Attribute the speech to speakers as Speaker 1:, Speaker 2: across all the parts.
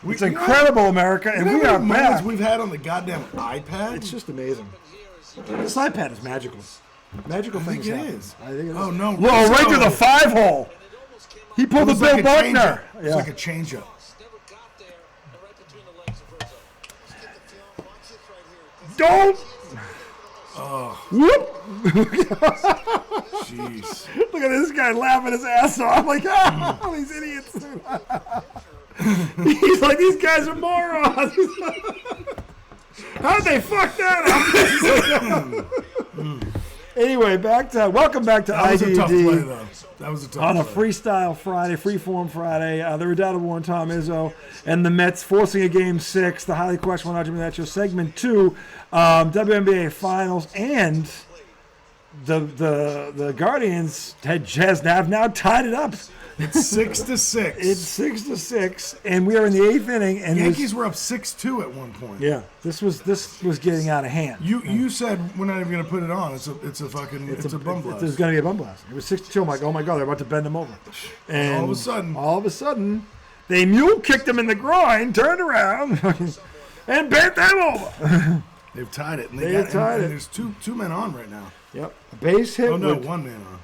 Speaker 1: It's incredible, America, and we are back.
Speaker 2: We've had on the goddamn iPad.
Speaker 1: It's just amazing. This iPad is magical. Magical things happen.
Speaker 2: I think it is.
Speaker 1: Oh,
Speaker 2: no.
Speaker 1: Whoa, right to the 5-hole. He pulled the Bill Buckner.
Speaker 2: It's like a changeup.
Speaker 1: Don't. Whoop.
Speaker 2: Jeez.
Speaker 1: Look at this guy laughing his ass off. Like, oh, these idiots. He's like, these guys are morons. How'd they fuck that up? Anyway, welcome back to IDD.
Speaker 2: That was a tough play, though. That was a tough
Speaker 1: on
Speaker 2: play.
Speaker 1: a freestyle Friday, freeform Friday. The Redoubtable and Tom Izzo and the Mets forcing a Game 6. The highly questionable argument that show segment 2, WNBA Finals, and the Guardians have now tied it up.
Speaker 2: It's 6-6.
Speaker 1: It's 6-6, and we are in the 8th inning. And
Speaker 2: Yankees were up 6-2 at one point.
Speaker 1: Yeah, this was getting out of hand.
Speaker 2: You said we're not even going to put it on. It's a bum blast.
Speaker 1: There's going to be a bum blast. It was 6-2. I'm like, oh my god, they're about to bend them over. And all of a sudden, they mule kicked him in the groin, turned around, and bent them over.
Speaker 2: They've tied it. And
Speaker 1: tied it.
Speaker 2: There's two men on right now.
Speaker 1: Yep. A base hit.
Speaker 2: Oh no, one man on.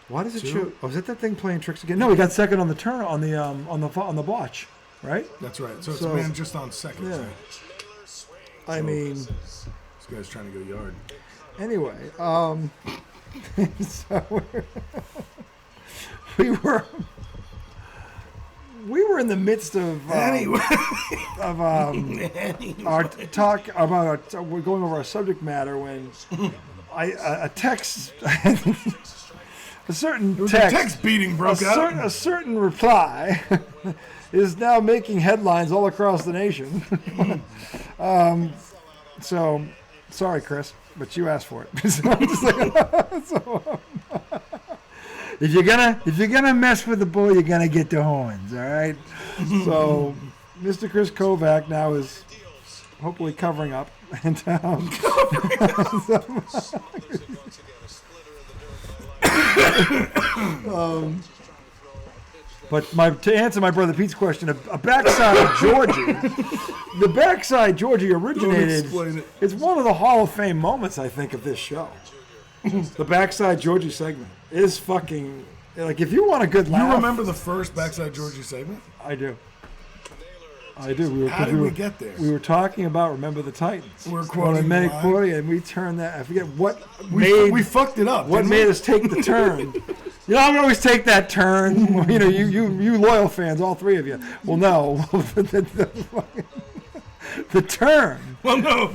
Speaker 1: Why does it show? Oh, is that thing playing tricks again? No, he got second on the turn on the botch, right?
Speaker 2: That's right. So it's a man just on second.
Speaker 1: Yeah.
Speaker 2: Right?
Speaker 1: This
Speaker 2: guy's trying to go yard.
Speaker 1: Anyway, so we were in the midst of our talk about we're going over our subject matter when a text. A certain text
Speaker 2: beating broke out.
Speaker 1: A certain reply is now making headlines all across the nation. So, sorry, Chris, but you asked for it. So I'm just like, if you're gonna mess with the bull, you're gonna get the horns. All right. So, Mr. Chris Kovac now is hopefully covering up and. But to answer my brother Pete's question, a backside Georgie, the backside Georgie originated. It's one of the Hall of Fame moments, I think, of this show. The backside Georgie segment is fucking like if you want a good laugh.
Speaker 2: You remember the first backside Georgie segment?
Speaker 1: I do.
Speaker 2: How did we get there?
Speaker 1: We were talking about Remember the Titans.
Speaker 2: We're quoting
Speaker 1: and we turned that. I forget what
Speaker 2: we fucked it up.
Speaker 1: What made us take the turn? You know, I always take that turn. You know, you loyal fans, all three of you. Well, no, the turn.
Speaker 2: Well, no.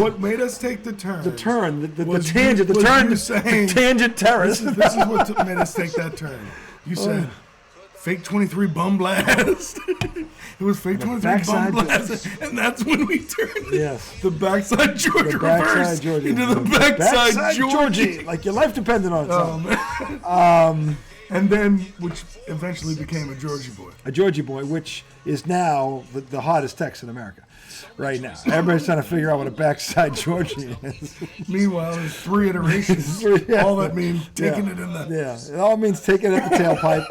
Speaker 2: What made us take the turn?
Speaker 1: The turn, the tangent, the turn. The tangent terrace.
Speaker 2: This is what made us take that turn. You said. Fake 23 bum blast. It was fake 23 bum blast, and that's when we turned the backside Georgie reverse into the backside Georgie.
Speaker 1: Like your life depended on it.
Speaker 2: And then, which eventually became a Georgie boy.
Speaker 1: A Georgie boy, which is now the hottest text in America right now. Everybody's trying to figure out what a backside Georgie is.
Speaker 2: Meanwhile, there's 3 iterations. All that means taking it in the...
Speaker 1: Yeah, it all means taking it at the tailpipe.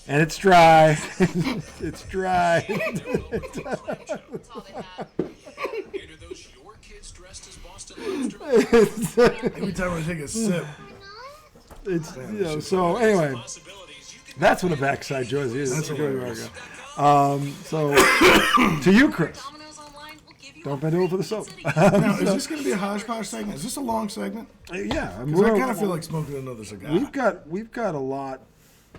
Speaker 1: And it's dry. It's dry.
Speaker 2: Every time I take a sip.
Speaker 1: So anyway, that's what a backside Georgie is. That's America. So to you, Chris. Don't bend over for the soap.
Speaker 2: Now, is this going to be a hodgepodge segment? Is this a long segment?
Speaker 1: Yeah.
Speaker 2: I kind of feel like smoking another cigar.
Speaker 1: We've got a lot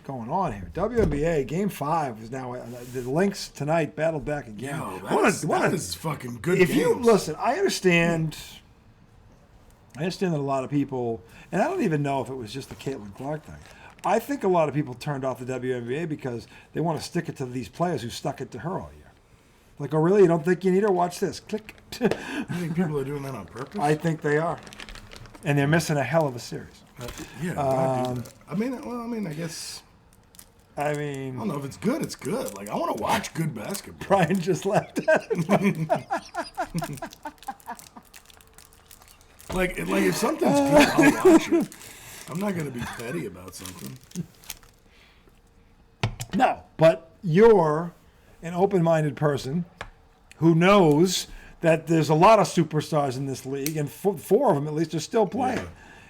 Speaker 1: going on here. WNBA Game 5 is now the Lynx tonight battled back again.
Speaker 2: Yo, that is fucking good.
Speaker 1: If you listen, I understand that a lot of people, and I don't even know if it was just the Caitlin Clark thing. I think a lot of people turned off the WNBA because they want to stick it to these players who stuck it to her all year. Like, oh, really? You don't think you need her? Watch this. Click.
Speaker 2: You think people are doing that on purpose?
Speaker 1: I think they are. And they're missing a hell of a series.
Speaker 2: I mean, I guess... I don't know if it's good. It's good. Like, I want to watch good basketball.
Speaker 1: Brian just left.
Speaker 2: like if something's good, I'll watch it. I'm not going to be petty about something.
Speaker 1: No, but your an open-minded person who knows that there's a lot of superstars in this league, and four of them at least are still playing,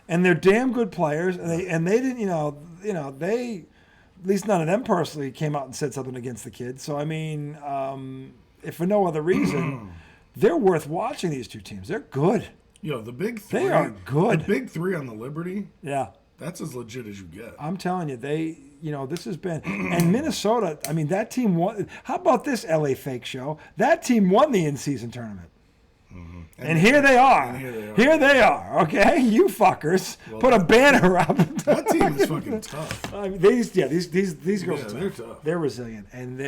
Speaker 1: and they're damn good players. And they didn't, they at least none of them personally came out and said something against the kid. So I mean, if for no other reason, they're worth watching. These two teams, they're good.
Speaker 2: The big three.
Speaker 1: They are good.
Speaker 2: The big three on the Liberty.
Speaker 1: Yeah.
Speaker 2: That's as legit as you get.
Speaker 1: I'm telling you, this has been, and Minnesota, I mean, that team won. How about this LA Fake Show? That team won the in-season tournament. Mm-hmm. And here they are. Here they are, okay? You fuckers. Well, put a banner up.
Speaker 2: That team is fucking tough.
Speaker 1: I mean, these girls are tough.
Speaker 2: They're tough.
Speaker 1: They're resilient. And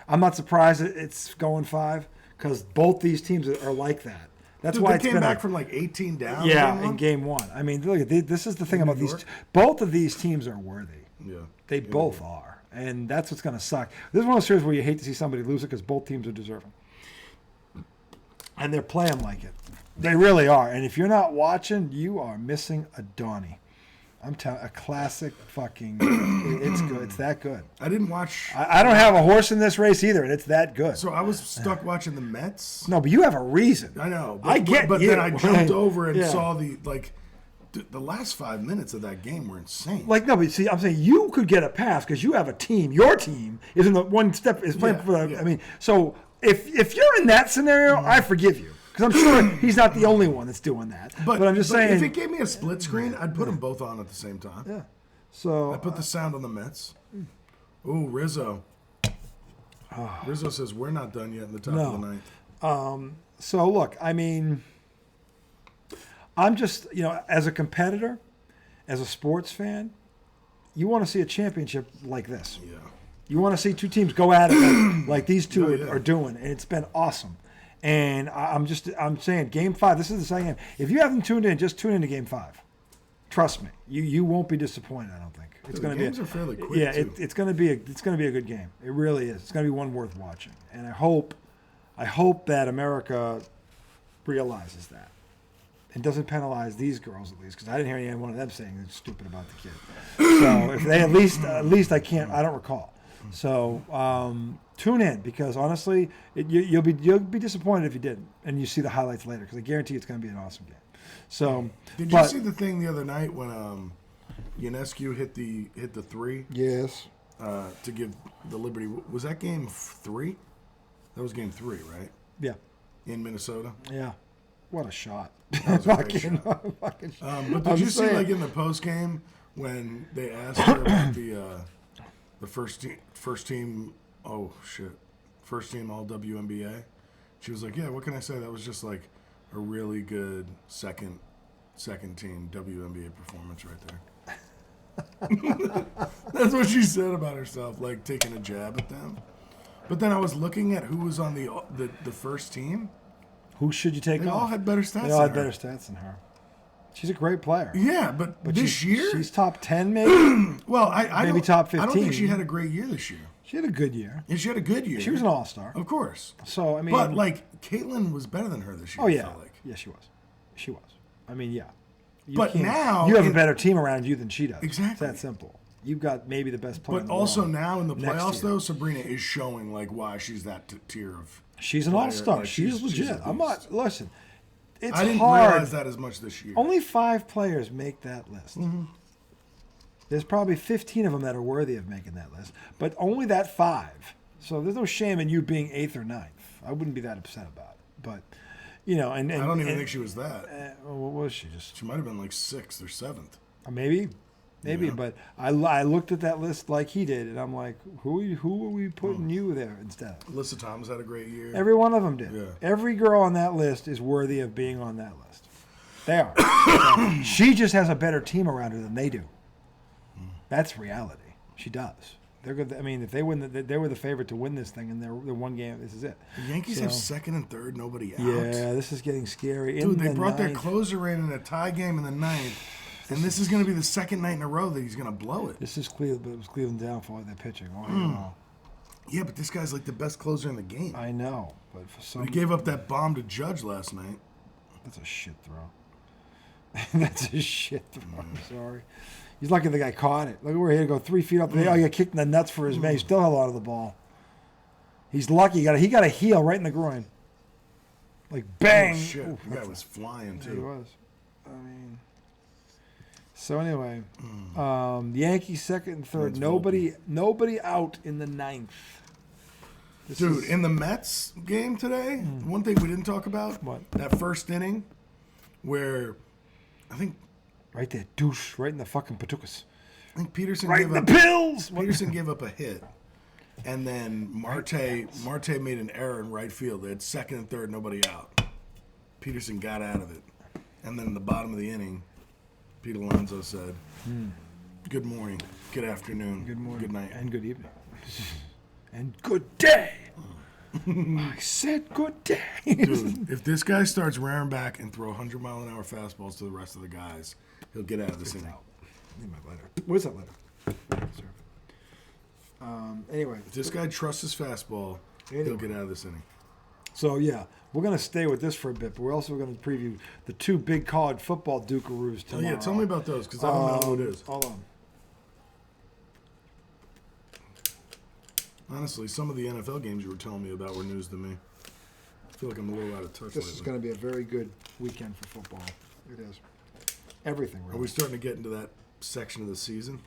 Speaker 1: I'm not surprised it's going 5 because both these teams are like that. That's why
Speaker 2: they came back from like 18 down.
Speaker 1: Yeah, in game 1. I mean, look, this is the thing about these. Both of these teams are worthy.
Speaker 2: Yeah,
Speaker 1: they both are, and that's what's going to suck. This is one of those series where you hate to see somebody lose it because both teams are deserving, and they're playing like it. They really are. And if you're not watching, you are missing a Donney. I'm telling a classic fucking. It's good. It's that good.
Speaker 2: I didn't watch.
Speaker 1: I don't have a horse in this race either, and it's that good.
Speaker 2: So I was stuck watching the Mets.
Speaker 1: No, but you have a reason.
Speaker 2: I know.
Speaker 1: But
Speaker 2: then I jumped over and saw the last 5 minutes of that game were insane.
Speaker 1: No, but see, I'm saying you could get a pass because you have a team. Your team is in the one step is playing for. I mean, so if you're in that scenario, I forgive you. Because I'm sure he's not the only one that's doing that. But I'm just saying.
Speaker 2: If it gave me a split screen, I'd put them both on at the same time.
Speaker 1: Yeah. So
Speaker 2: I put the sound on the Mets. Ooh, Rizzo. Rizzo says we're not done yet in the top of the ninth.
Speaker 1: So look, I mean, I'm just as a competitor, as a sports fan, you want to see a championship like this.
Speaker 2: Yeah.
Speaker 1: You want to see two teams go at it like these two are doing, and it's been awesome. And I'm saying Game 5. This is the second game. If you haven't tuned in, just tune into Game 5. Trust me, you won't be disappointed. I don't think it's going to be.
Speaker 2: Games are fairly quick.
Speaker 1: Yeah,
Speaker 2: too.
Speaker 1: it's going to be a good game. It really is. It's going to be one worth watching. And I hope that America realizes that and doesn't penalize these girls at least, because I didn't hear any one of them saying they're stupid about the kid. So if they at least I don't recall. So tune in, because honestly, you'll be disappointed if you didn't, and you see the highlights later, because I guarantee it's going to be an awesome game. So
Speaker 2: did you see the thing the other night when Ionescu hit the three?
Speaker 1: Yes.
Speaker 2: To give the Liberty, was that game 3? That was game 3, right?
Speaker 1: Yeah.
Speaker 2: In Minnesota.
Speaker 1: Yeah. What a shot!
Speaker 2: That was a great shot. But did you see in the post game when they asked her about the first team? Oh shit! First team all WNBA. She was like, "Yeah, what can I say? That was just like a really good second team WNBA performance right there." That's what she said about herself, like taking a jab at them. But then I was looking at who was on the first team.
Speaker 1: Who should you take off?
Speaker 2: They all had better stats.
Speaker 1: They all had better stats than her. She's a great player.
Speaker 2: Yeah, but this year
Speaker 1: she's top 10, maybe.
Speaker 2: Well, I
Speaker 1: maybe top 15.
Speaker 2: I don't think she had a great year this year.
Speaker 1: She had a good year.
Speaker 2: Yeah, she had a good year.
Speaker 1: She was an all-star,
Speaker 2: of course.
Speaker 1: So I mean,
Speaker 2: but Caitlin was better than her this year.
Speaker 1: Oh yeah,
Speaker 2: I felt like.
Speaker 1: Yeah, she was. She was. I mean, yeah.
Speaker 2: But now
Speaker 1: you have a better team around you than she does.
Speaker 2: Exactly.
Speaker 1: It's that simple. You've got maybe the best player.
Speaker 2: But also now in the playoffs,
Speaker 1: year.
Speaker 2: though, Sabrina is showing why she's that tier of.
Speaker 1: She's an all-star. She's legit. I'm not. Listen. It's
Speaker 2: I didn't
Speaker 1: hard.
Speaker 2: realize that as much this year.
Speaker 1: Only 5 players make that list.
Speaker 2: Mm-hmm.
Speaker 1: There's probably 15 of them that are worthy of making that list, but only that 5. So there's no shame in you being 8th or 9th. I wouldn't be that upset about it. But, and
Speaker 2: I don't even think she was that.
Speaker 1: What was she?
Speaker 2: She might have been like 6th or 7th.
Speaker 1: Maybe. Yeah. But I looked at that list like he did, and I'm like, who are we putting you there instead?
Speaker 2: Alyssa Thomas had a great year.
Speaker 1: Every one of them did.
Speaker 2: Yeah.
Speaker 1: Every girl on that list is worthy of being on that list. They are. She just has a better team around her than they do. That's reality. She does. They're good. I mean, if they win, they were the favorite to win this thing, and they're one game. This is it.
Speaker 2: The Yankees have 2nd and 3rd, nobody out.
Speaker 1: Yeah, this is getting scary.
Speaker 2: Dude, they brought their closer in a tie game in the 9th. And this is going to be the second night in a row that he's going to blow it.
Speaker 1: This is Cleveland, but it was Cleveland downfall. They're pitching.
Speaker 2: Yeah, but this guy's like the best closer in the game.
Speaker 1: I know, but for some,
Speaker 2: he gave up that bomb to Judge last night.
Speaker 1: That's a shit throw. That's a shit throw. I'm sorry. He's lucky the guy caught it. Look, we're here to go 3 feet up. Oh, he got kicked in the nuts for his man. He still held on to the ball. He's lucky. He got a heel right in the groin. Like bang.
Speaker 2: Oh, shit. The guy was flying, too.
Speaker 1: Yeah, he was. I mean. So anyway, Yankees second and third. Nobody out in the ninth.
Speaker 2: Dude, in the Mets game today, one thing we didn't talk about, that first inning where I think...
Speaker 1: Right there, douche, right in the fucking patukas.
Speaker 2: I think Peterson gave up a hit. And then Marte made an error in right field. They had second and third, nobody out. Peterson got out of it. And then in the bottom of the inning, Pete Alonso said, good morning, good afternoon,
Speaker 1: good morning,
Speaker 2: good night.
Speaker 1: And good evening. And good day. I said good day.
Speaker 2: Dude, if this guy starts rearing back and throw 100-mile-an-hour fastballs to the rest of the guys, he'll get out of this inning.
Speaker 1: I need my letter. Where's that letter? Anyway.
Speaker 2: If this guy trusts his fastball, he'll get out of this inning.
Speaker 1: So, yeah, we're going to stay with this for a bit, but we're also going to preview the two big college football Dukeroos tomorrow.
Speaker 2: Oh, yeah, tell me about those, because I don't know who it is.
Speaker 1: Hold on.
Speaker 2: Honestly, some of the NFL games you were telling me about were news to me. I feel like I'm a little out of touch
Speaker 1: This is going to be a very good weekend for football. It is. Everything, really.
Speaker 2: Are we starting to get into that section of the season?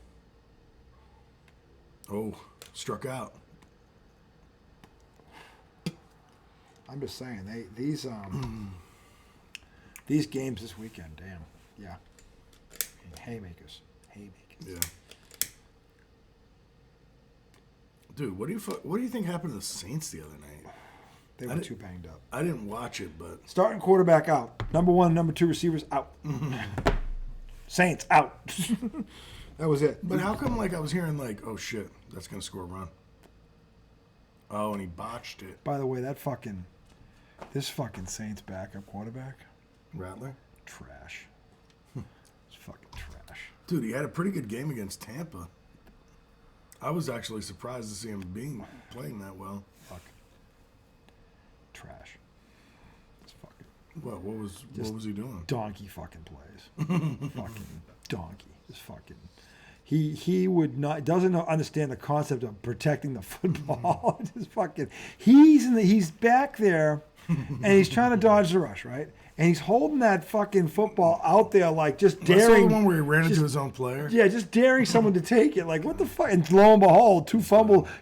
Speaker 2: Oh, struck out.
Speaker 1: I'm just saying, these games this weekend, damn, yeah, haymakers.
Speaker 2: Yeah. Dude, what do you think happened to the Saints the other night?
Speaker 1: They were too banged up.
Speaker 2: I didn't watch it, but
Speaker 1: starting quarterback out, number 1, number 2 receivers out. Saints out. That was it.
Speaker 2: But how come, I was hearing, oh, shit, that's going to score a run. Oh, and he botched it.
Speaker 1: By the way, this fucking Saints backup quarterback.
Speaker 2: Rattler?
Speaker 1: Trash. It's fucking trash.
Speaker 2: Dude, he had a pretty good game against Tampa. I was actually surprised to see him playing that well.
Speaker 1: Fuck. Trash. It's fucking.
Speaker 2: What was he doing?
Speaker 1: Donkey fucking plays. Fucking donkey. Just fucking. He would not doesn't understand the concept of protecting the football. Just fucking. He's back there, and he's trying to dodge the rush, right? And he's holding that fucking football out there, just daring.
Speaker 2: That's the one where he ran into his own player.
Speaker 1: Yeah, just daring someone to take it. What the fuck? And lo and behold,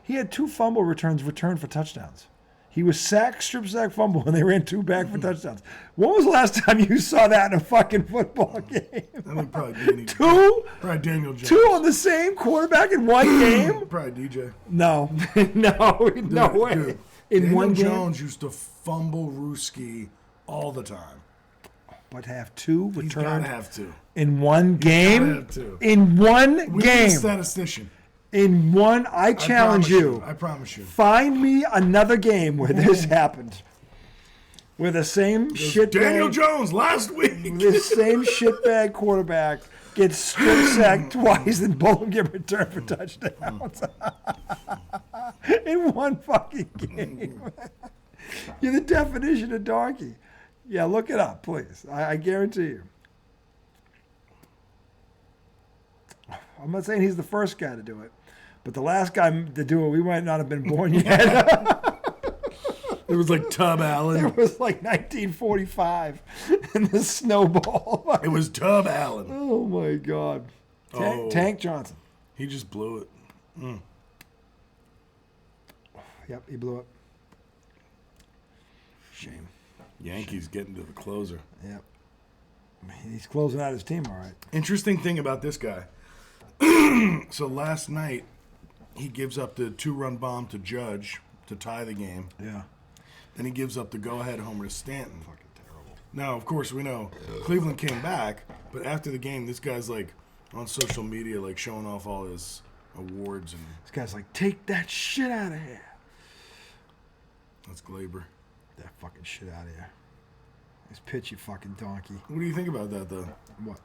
Speaker 1: he had 2 fumble returns returned for touchdowns. He was strip sack, fumble, and they ran 2 back for touchdowns. When was the last time you saw that in a fucking football game?
Speaker 2: I think probably
Speaker 1: 2?
Speaker 2: Probably Daniel Jones.
Speaker 1: 2 on the same quarterback in one game?
Speaker 2: Probably DJ.
Speaker 1: No. No way.
Speaker 2: Dude,
Speaker 1: in
Speaker 2: Daniel
Speaker 1: one game?
Speaker 2: Jones used to fumble Ruski all the time.
Speaker 1: But have 2 returned?
Speaker 2: He's gotta have 2.
Speaker 1: In one game?
Speaker 2: Gotta have 2.
Speaker 1: In one game?
Speaker 2: We need a statistician.
Speaker 1: In one, I challenge you.
Speaker 2: I promise you.
Speaker 1: Find me another game where this happened. Where the same shitbag...
Speaker 2: Daniel Jones last week.
Speaker 1: This same shitbag quarterback gets strip sacked twice and both get returned for touchdowns. In one fucking game. You're the definition of donkey. Yeah, look it up, please. I guarantee you. I'm not saying he's the first guy to do it, but the last guy to do it, we might not have been born yet.
Speaker 2: It was like Tub Allen.
Speaker 1: It was like 1945 and the snowball.
Speaker 2: It was Tub Allen.
Speaker 1: Oh, my God. Tank Johnson.
Speaker 2: He just blew it.
Speaker 1: Yep, he blew it. Shame.
Speaker 2: Yankees getting to the closer.
Speaker 1: Yep. He's closing out his team all right.
Speaker 2: Interesting thing about this guy. So last night, he gives up the 2-run bomb to Judge to tie the game.
Speaker 1: Yeah.
Speaker 2: Then he gives up the go-ahead homer to Stanton.
Speaker 1: Fucking terrible.
Speaker 2: Now, of course, we know Cleveland came back, but after the game, this guy's on social media, showing off all his awards. And
Speaker 1: this guy's take that shit out of here.
Speaker 2: That's Glaber.
Speaker 1: That fucking shit out of here. This pitch, you fucking donkey.
Speaker 2: What do you think about that, though?
Speaker 1: What?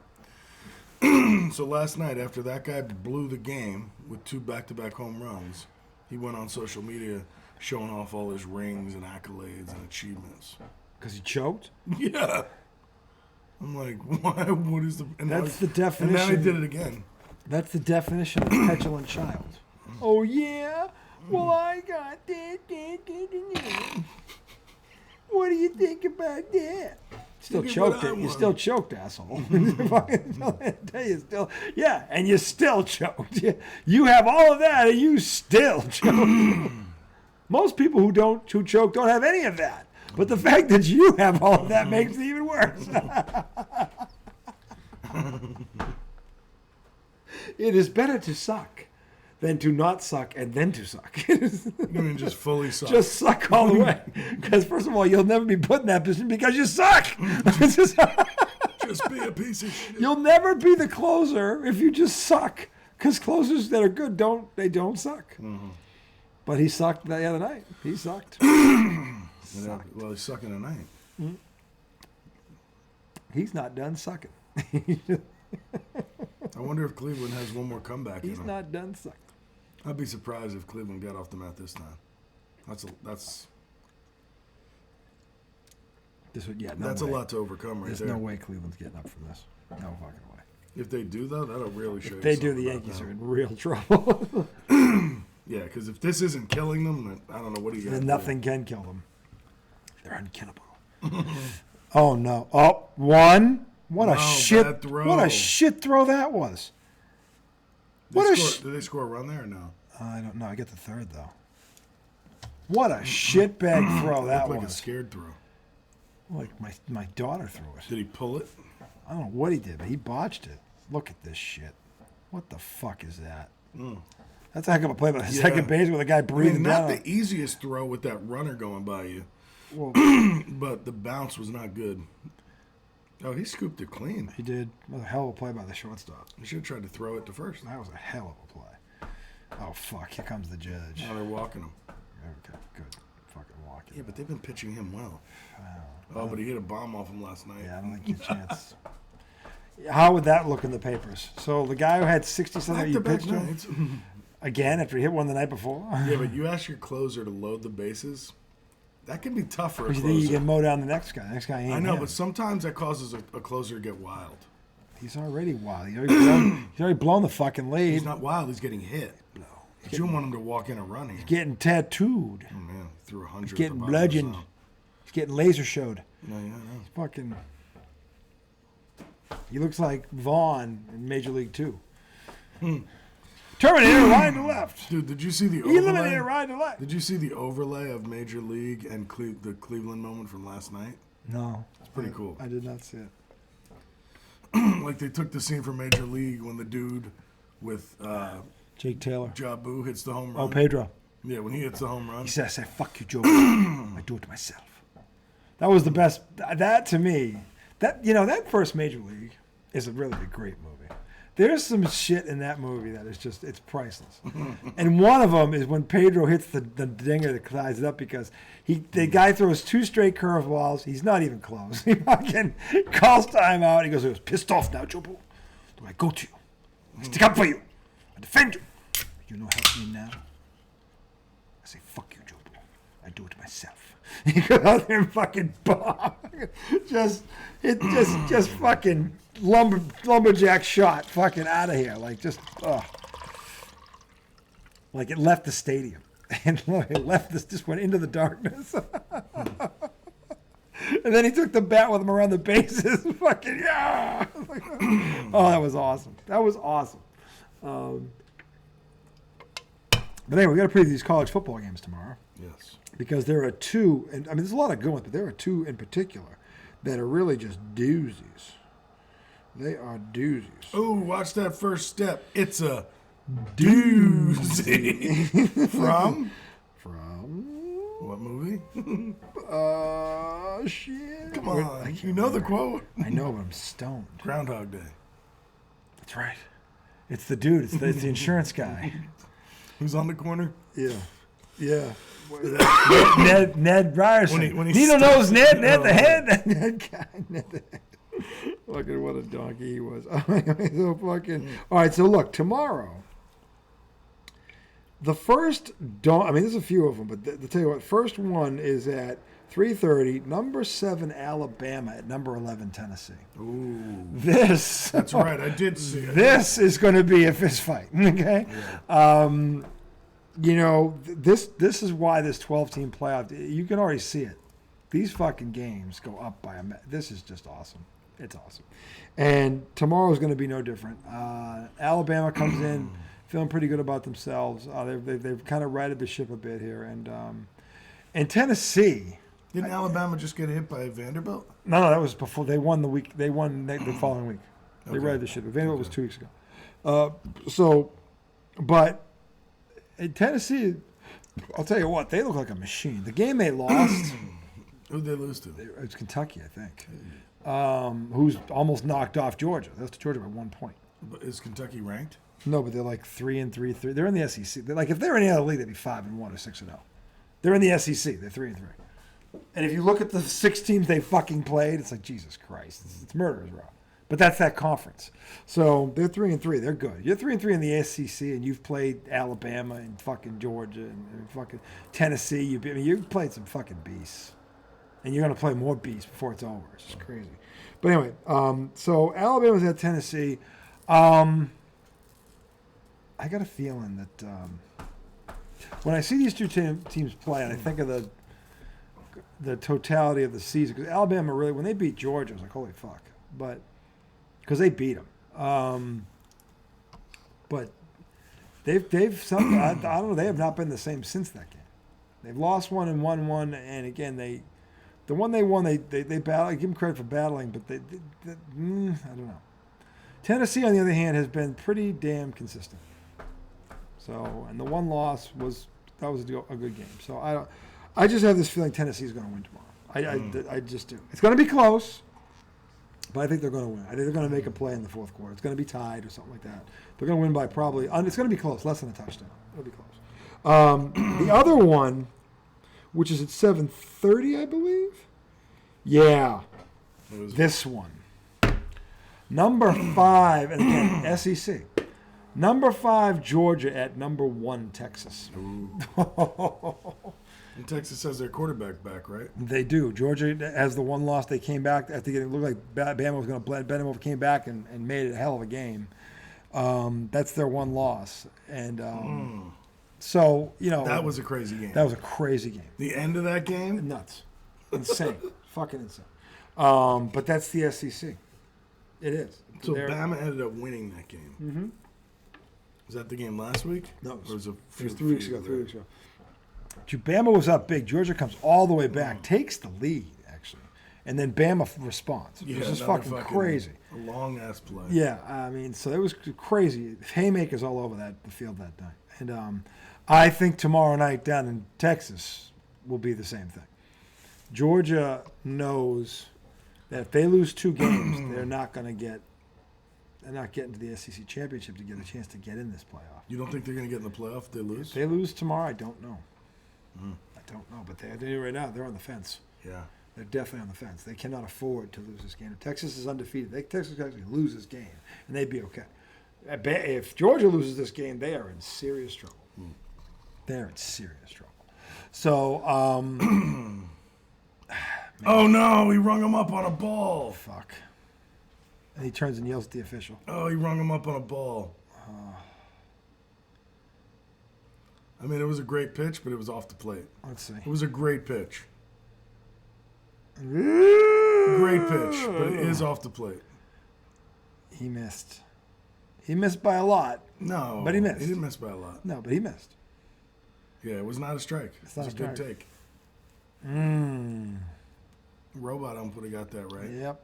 Speaker 2: So last night, after that guy blew the game with 2 back-to-back home runs, he went on social media showing off all his rings and accolades and achievements.
Speaker 1: Because he choked?
Speaker 2: Yeah. I'm like, why? What is the... And
Speaker 1: that's the definition.
Speaker 2: And now he did it again.
Speaker 1: That's the definition of a petulant child. Oh, yeah? Well, I got that. What do you think about that? Still choked it. You still choked, asshole. Yeah, and you still choked. You have all of that, and you still choked. Most people who choke don't have any of that. But the fact that you have all of that makes it even worse. It is better to suck than to not suck and then to suck.
Speaker 2: You mean just fully suck?
Speaker 1: Just suck all the way. Because first of all, you'll never be put in that position because you suck.
Speaker 2: Just be a piece of shit.
Speaker 1: You'll never be the closer if you just suck. Because closers that are good don't suck. Mm-hmm. But he sucked the other night. He sucked.
Speaker 2: Well, he's sucking tonight.
Speaker 1: Mm-hmm. He's not done sucking.
Speaker 2: I wonder if Cleveland has one more comeback.
Speaker 1: He's not done sucking.
Speaker 2: I'd be surprised if Cleveland got off the mat this time. That's a lot to overcome right there.
Speaker 1: There's no way Cleveland's getting up from this. No fucking way.
Speaker 2: If they do, though, that'll really show you.
Speaker 1: If they do, the Yankees are in real trouble.
Speaker 2: Yeah, because if this isn't killing them, then I don't know what he got.
Speaker 1: Then nothing can kill them. They're unkillable. Oh, no. Oh, one. What a shit throw that was.
Speaker 2: Did they score a run there or no?
Speaker 1: I don't know. I get the third, though. What a shitbag throw that was.
Speaker 2: Like a scared throw.
Speaker 1: Like my daughter threw it.
Speaker 2: Did he pull it?
Speaker 1: I don't know what he did, but he botched it. Look at this shit. What the fuck is that? That's a heck of a play by the second base with a guy breathing down.
Speaker 2: Not the easiest throw with that runner going by you. Well, but the bounce was not good. Oh, he scooped it clean.
Speaker 1: He did. That was a hell of a play by the shortstop.
Speaker 2: He should have tried to throw it to first.
Speaker 1: That was a hell of a play. Oh, fuck. Here comes the judge.
Speaker 2: Now they're walking him.
Speaker 1: Okay, good. Fucking walking.
Speaker 2: Yeah, but they've been pitching him well. But he hit a bomb off him last night.
Speaker 1: Yeah, I don't think you chance. How would that look in the papers? So the guy who had 60-something, you pitched him again after he hit one the night before?
Speaker 2: Yeah, but you ask your closer to load the bases. That can be tough for a closer.
Speaker 1: You can mow down the next guy. The next guy ain't
Speaker 2: I know,
Speaker 1: him.
Speaker 2: but sometimes that causes a closer to get wild.
Speaker 1: He's already wild. He's already blown the fucking lead.
Speaker 2: He's not wild. He's getting hit. No. But you don't want him to walk in and run here.
Speaker 1: He's getting tattooed.
Speaker 2: Oh, man. He threw 100.
Speaker 1: He's getting bludgeoned. He's getting laser showed.
Speaker 2: No, yeah, no.
Speaker 1: He's fucking... He looks like Vaughn in Major League 2. Terminator right to left.
Speaker 2: Dude, did you see the overlay?
Speaker 1: Eliminator right to left.
Speaker 2: Did you see the overlay of Major League and the Cleveland moment from last night?
Speaker 1: No.
Speaker 2: It's pretty cool.
Speaker 1: I did not see it.
Speaker 2: Like they took the scene from Major League when the dude with
Speaker 1: Jake Taylor.
Speaker 2: Jabu hits the home run.
Speaker 1: Oh, Pedro.
Speaker 2: Yeah, when he hits the home run.
Speaker 1: He says, fuck you, Joe. I do it myself. That was the best. That, to me, that first Major League is really a great movie. There's some shit in that movie that is just, it's priceless. And one of them is when Pedro hits the dinger that ties it up because the guy throws 2 straight curveballs. He's not even close. He fucking calls time out. He goes, pissed off now, Joe. Do I go to you? I stick up for you. I defend you. You know help me now? I say, fuck you, Joe. I do it myself. He goes out there and fucking bomb. just fucking lumberjack shot fucking out of here. Like like it left the stadium. And it left this, just went into the darkness. And then he took the bat with him around the bases. Fucking, yeah. Oh, that was awesome. That was awesome. But anyway, we got to preview these college football games tomorrow.
Speaker 2: Yes. Because
Speaker 1: there are 2, and I mean, there's a lot of good ones, but there are 2 in particular that are really just doozies. They are doozies.
Speaker 2: Oh, watch that first step. It's a doozy. From what movie?
Speaker 1: Shit.
Speaker 2: Come on. You know the quote.
Speaker 1: I know, but I'm stoned.
Speaker 2: Groundhog Day.
Speaker 1: That's right. It's the dude. It's the insurance guy.
Speaker 2: Who's on the corner?
Speaker 1: Yeah. Yeah. Ned Ryerson.
Speaker 2: When he
Speaker 1: Needle-nosed Ned the head. Ned the head. Fucking what a donkey he was. So fucking... All right, so look, tomorrow, the first... there's a few of them, but to tell you what, first one is at 3:30, number 7 Alabama at number 11 Tennessee.
Speaker 2: Ooh.
Speaker 1: That's
Speaker 2: right, I did see it.
Speaker 1: This is going to be a fist fight, okay?
Speaker 2: Yeah.
Speaker 1: this is why this 12-team playoff, you can already see it. These fucking games go up by this is just awesome. It's awesome. And tomorrow's going to be no different. Alabama comes in feeling pretty good about themselves. They've kind of righted the ship a bit here. And Tennessee.
Speaker 2: Didn't Alabama just get hit by Vanderbilt?
Speaker 1: No, that was before. They won the week. They won the following week. They righted the ship. Vanderbilt was 2 weeks ago. But in Tennessee, I'll tell you what, they look like a machine. The game they lost.
Speaker 2: Who'd they lose to?
Speaker 1: It's Kentucky, I think. Who's almost knocked off Georgia. That's to Georgia by 1 point.
Speaker 2: But is Kentucky ranked?
Speaker 1: No, but they're like 3-3. They're in the SEC. They're like if they're in any other league, they'd be 5-1 or 6-0. They're in the SEC. They're 3-3. And if you look at the 6 teams they fucking played, it's like Jesus Christ. It's murderers row. But that's that conference. So they're 3-3. They're good. You're 3-3 in the SEC, and you've played Alabama and fucking Georgia and fucking Tennessee. You've played some fucking beasts. And you're going to play more beasts before it's over. It's just crazy. But anyway, so Alabama's at Tennessee. I got a feeling that when I see these two teams play, and I think of the totality of the season, because Alabama really, when they beat Georgia, I was like, holy fuck. But, because they beat them. But I don't know, they have not been the same since that game. They've lost one and won one, and again, the one they won, they battled. I give them credit for battling, but I don't know. Tennessee, on the other hand, has been pretty damn consistent. So, and the one loss was a good game. So I just have this feeling Tennessee's going to win tomorrow. I just do. It's going to be close, but I think they're going to win. I think they're going to make a play in the fourth quarter. It's going to be tied or something like that. They're going to win by probably. It's going to be close, less than a touchdown. It'll be close. The other one, which is at 7:30, I believe. Yeah, this one. Number 5, and again, SEC. Number 5, Georgia at number 1, Texas.
Speaker 2: And Texas has their quarterback back, right?
Speaker 1: They do. Georgia has the one loss. They came back. I think it looked like Bama was going to bend them over, came back and made it a hell of a game. That's their one loss. And so,
Speaker 2: that was a crazy game.
Speaker 1: That was a crazy game.
Speaker 2: The end of that game?
Speaker 1: Nuts. Insane. Fucking insane. But that's the SEC. It is.
Speaker 2: So Bama ended up winning that game. Mm-hmm. Was that the game last week?
Speaker 1: No.
Speaker 2: It was
Speaker 1: 3 weeks ago. 3 weeks ago. Bama was up big. Georgia comes all the way back, takes the lead, actually. And then Bama responds.
Speaker 2: Yeah,
Speaker 1: it was just fucking crazy.
Speaker 2: A long-ass play.
Speaker 1: Yeah, I mean, so it was crazy. Haymakers all over the field that night. And I think tomorrow night down in Texas will be the same thing. Georgia knows that if they lose 2 games, they're not getting to the SEC championship to get a chance to get in this playoff.
Speaker 2: You don't think they're going to get in the playoff if they lose?
Speaker 1: If they lose tomorrow, I don't know. I don't know, but they right now they're on the fence.
Speaker 2: Yeah,
Speaker 1: they're definitely on the fence. They cannot afford to lose this game. If Texas is undefeated. Texas could actually lose this game, and they'd be okay. If Georgia loses this game, they are in serious trouble. They're in serious trouble. So,
Speaker 2: oh no, he rung him up on a ball.
Speaker 1: Fuck. And he turns and yells at the official.
Speaker 2: Oh, he rung him up on a ball. I mean, it was a great pitch, but it was off the plate.
Speaker 1: Let's see.
Speaker 2: It was a great pitch. Great pitch, but it is off the plate.
Speaker 1: He missed. He missed by a lot.
Speaker 2: No.
Speaker 1: But he missed.
Speaker 2: He didn't miss by a lot.
Speaker 1: No, but he missed.
Speaker 2: Yeah, it was not a strike.
Speaker 1: It's not
Speaker 2: a good take. Robot ump would have got that right.
Speaker 1: Yep.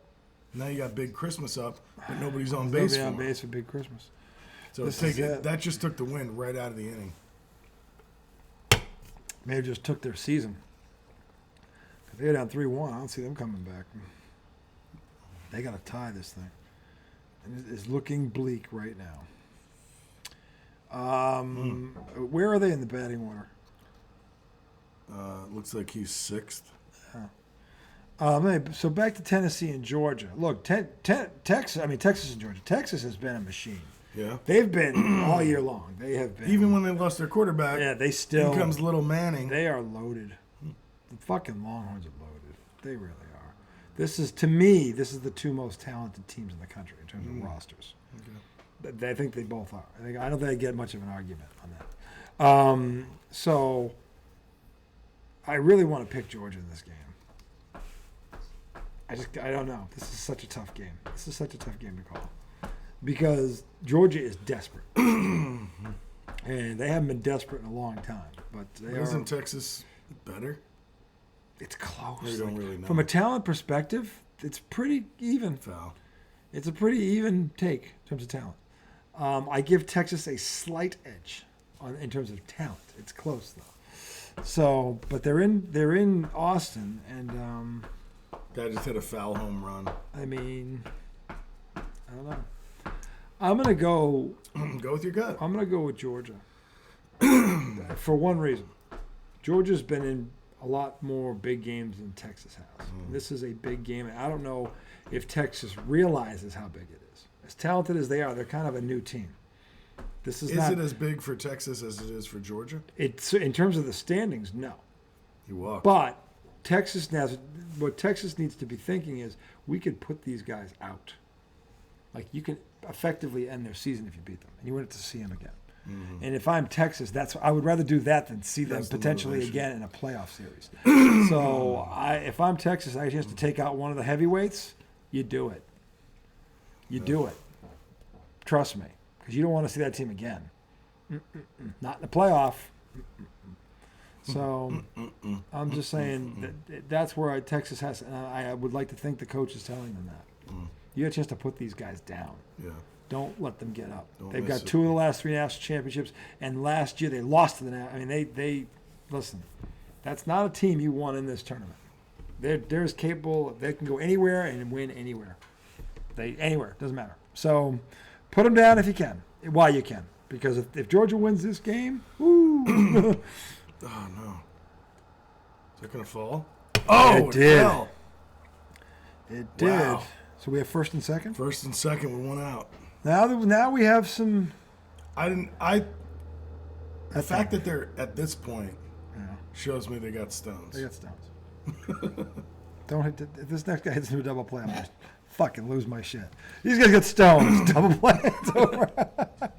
Speaker 2: Now you got Big Christmas up, but nobody's on base for
Speaker 1: on base for Big Christmas.
Speaker 2: So that just took the wind right out of the inning.
Speaker 1: Maybe just took their season. If they're down 3-1, I don't see them coming back. They got to tie this thing. And it's looking bleak right now. Where are they in the batting order?
Speaker 2: Looks like he's 6th.
Speaker 1: So back to Tennessee and Georgia. Look, Texas and Georgia. Texas has been a machine.
Speaker 2: Yeah.
Speaker 1: They've been all year long. They have been.
Speaker 2: Even when they lost their quarterback.
Speaker 1: Yeah, they still.
Speaker 2: In comes little Manning.
Speaker 1: They are loaded. The fucking Longhorns are loaded. They really are. To me, this is the 2 most talented teams in the country in terms of rosters. Okay. I think they both are. I don't think I get much of an argument on So I really want to pick Georgia in this game. I don't know. This is such a tough game. This is such a tough game to call because Georgia is desperate, and they haven't been desperate in a long time. But
Speaker 2: isn't Texas better?
Speaker 1: It's close.
Speaker 2: We don't really know.
Speaker 1: From a talent perspective, it's pretty even.
Speaker 2: Foul.
Speaker 1: It's a pretty even take in terms of talent. I give Texas a slight edge in terms of talent. It's close though. So, but they're in Austin, and
Speaker 2: guy just hit a foul home run.
Speaker 1: I mean, I don't know. I'm gonna go.
Speaker 2: Go with your gut.
Speaker 1: I'm gonna go with Georgia for one reason. Georgia's been in a lot more big games than Texas has. This is a big game. I don't know if Texas realizes how big it is. As talented as they are, they're kind of a new team. This is not
Speaker 2: it as big for Texas as it is for Georgia?
Speaker 1: It's in terms of the standings, no.
Speaker 2: You walk.
Speaker 1: But Texas now, what Texas needs to be thinking is we could put these guys out. Like you can effectively end their season if you beat them, and you wouldn't have to see them again. Mm-hmm. And if I'm Texas, I would rather do that than see them potentially again in a playoff series. So if I'm Texas, I just have to take out one of the heavyweights. You do it. You do it. Trust me, because you don't want to see that team again. Not in the playoff. So I'm just saying that's where Texas has. And I would like to think the coach is telling them that. You have a chance to put these guys down. Yeah. Don't let them get up. They've got 2 of the last 3 national championships, and last year they lost to the. I mean, they listen. That's not a team you want in this tournament. They're as capable. They can go anywhere and win anywhere. Anywhere doesn't matter. So put them down if you can, while you can, because if Georgia wins this game, woo.
Speaker 2: Oh no! Is that gonna fall? Oh,
Speaker 1: it did.
Speaker 2: Fell.
Speaker 1: It did. Wow. So we have first and second.
Speaker 2: First and second, we won out.
Speaker 1: Now we have some.
Speaker 2: The fact that they're at this point shows me they got stones.
Speaker 1: They got stones. Don't hit. If this next guy hits into a double play, I'm just fucking lose my shit. These guys got stones. Double play. It's over.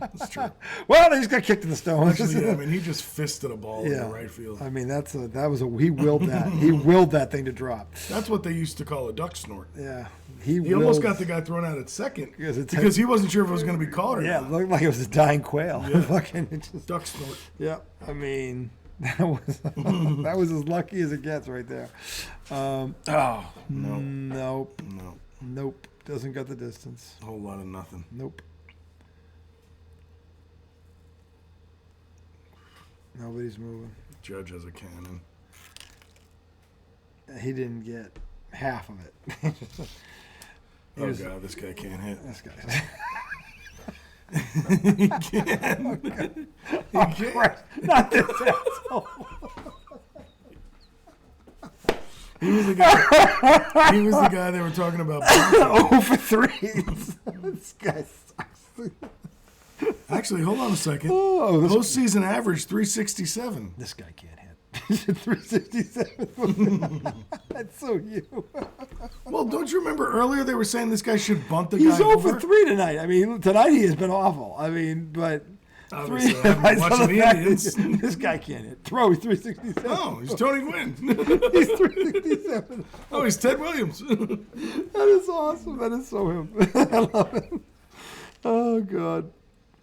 Speaker 2: That's true.
Speaker 1: Well, they just got kicked in the stones.
Speaker 2: Actually, I mean, he just fisted a ball in the right field.
Speaker 1: I mean, he willed that. He willed that thing to drop.
Speaker 2: That's what they used to call a duck snort.
Speaker 1: Yeah.
Speaker 2: He almost got the guy thrown out at second because he wasn't sure if it was going to be called or not.
Speaker 1: Yeah, it looked like it was a dying quail.
Speaker 2: Yeah. Duck snort.
Speaker 1: Yeah, I mean, that was as lucky as it gets right there. Nope. Doesn't got the distance.
Speaker 2: A whole lot of nothing.
Speaker 1: Nope. Nobody's moving.
Speaker 2: Judge has a cannon.
Speaker 1: He didn't get half of it.
Speaker 2: God, this guy can't hit.
Speaker 1: This guy.
Speaker 2: He can. He can.
Speaker 1: Not this asshole.
Speaker 2: He was the guy they were talking about.
Speaker 1: 0 for 3. This guy sucks.
Speaker 2: Actually, hold on a second. Postseason average 367.
Speaker 1: This guy can't hit. 367. That's so you.
Speaker 2: Well, don't you remember earlier they were saying this guy should bunt the
Speaker 1: He's
Speaker 2: guy over?
Speaker 1: 0 for 3 tonight. I mean, tonight he has been awful. I mean, but...
Speaker 2: Obviously, I watching the Indians.
Speaker 1: This guy can't hit. Throw, he's 367.
Speaker 2: Oh, he's Tony Gwynn.
Speaker 1: He's 367.
Speaker 2: Oh, he's Ted Williams.
Speaker 1: That is awesome. That is so him. I love it. Oh, God.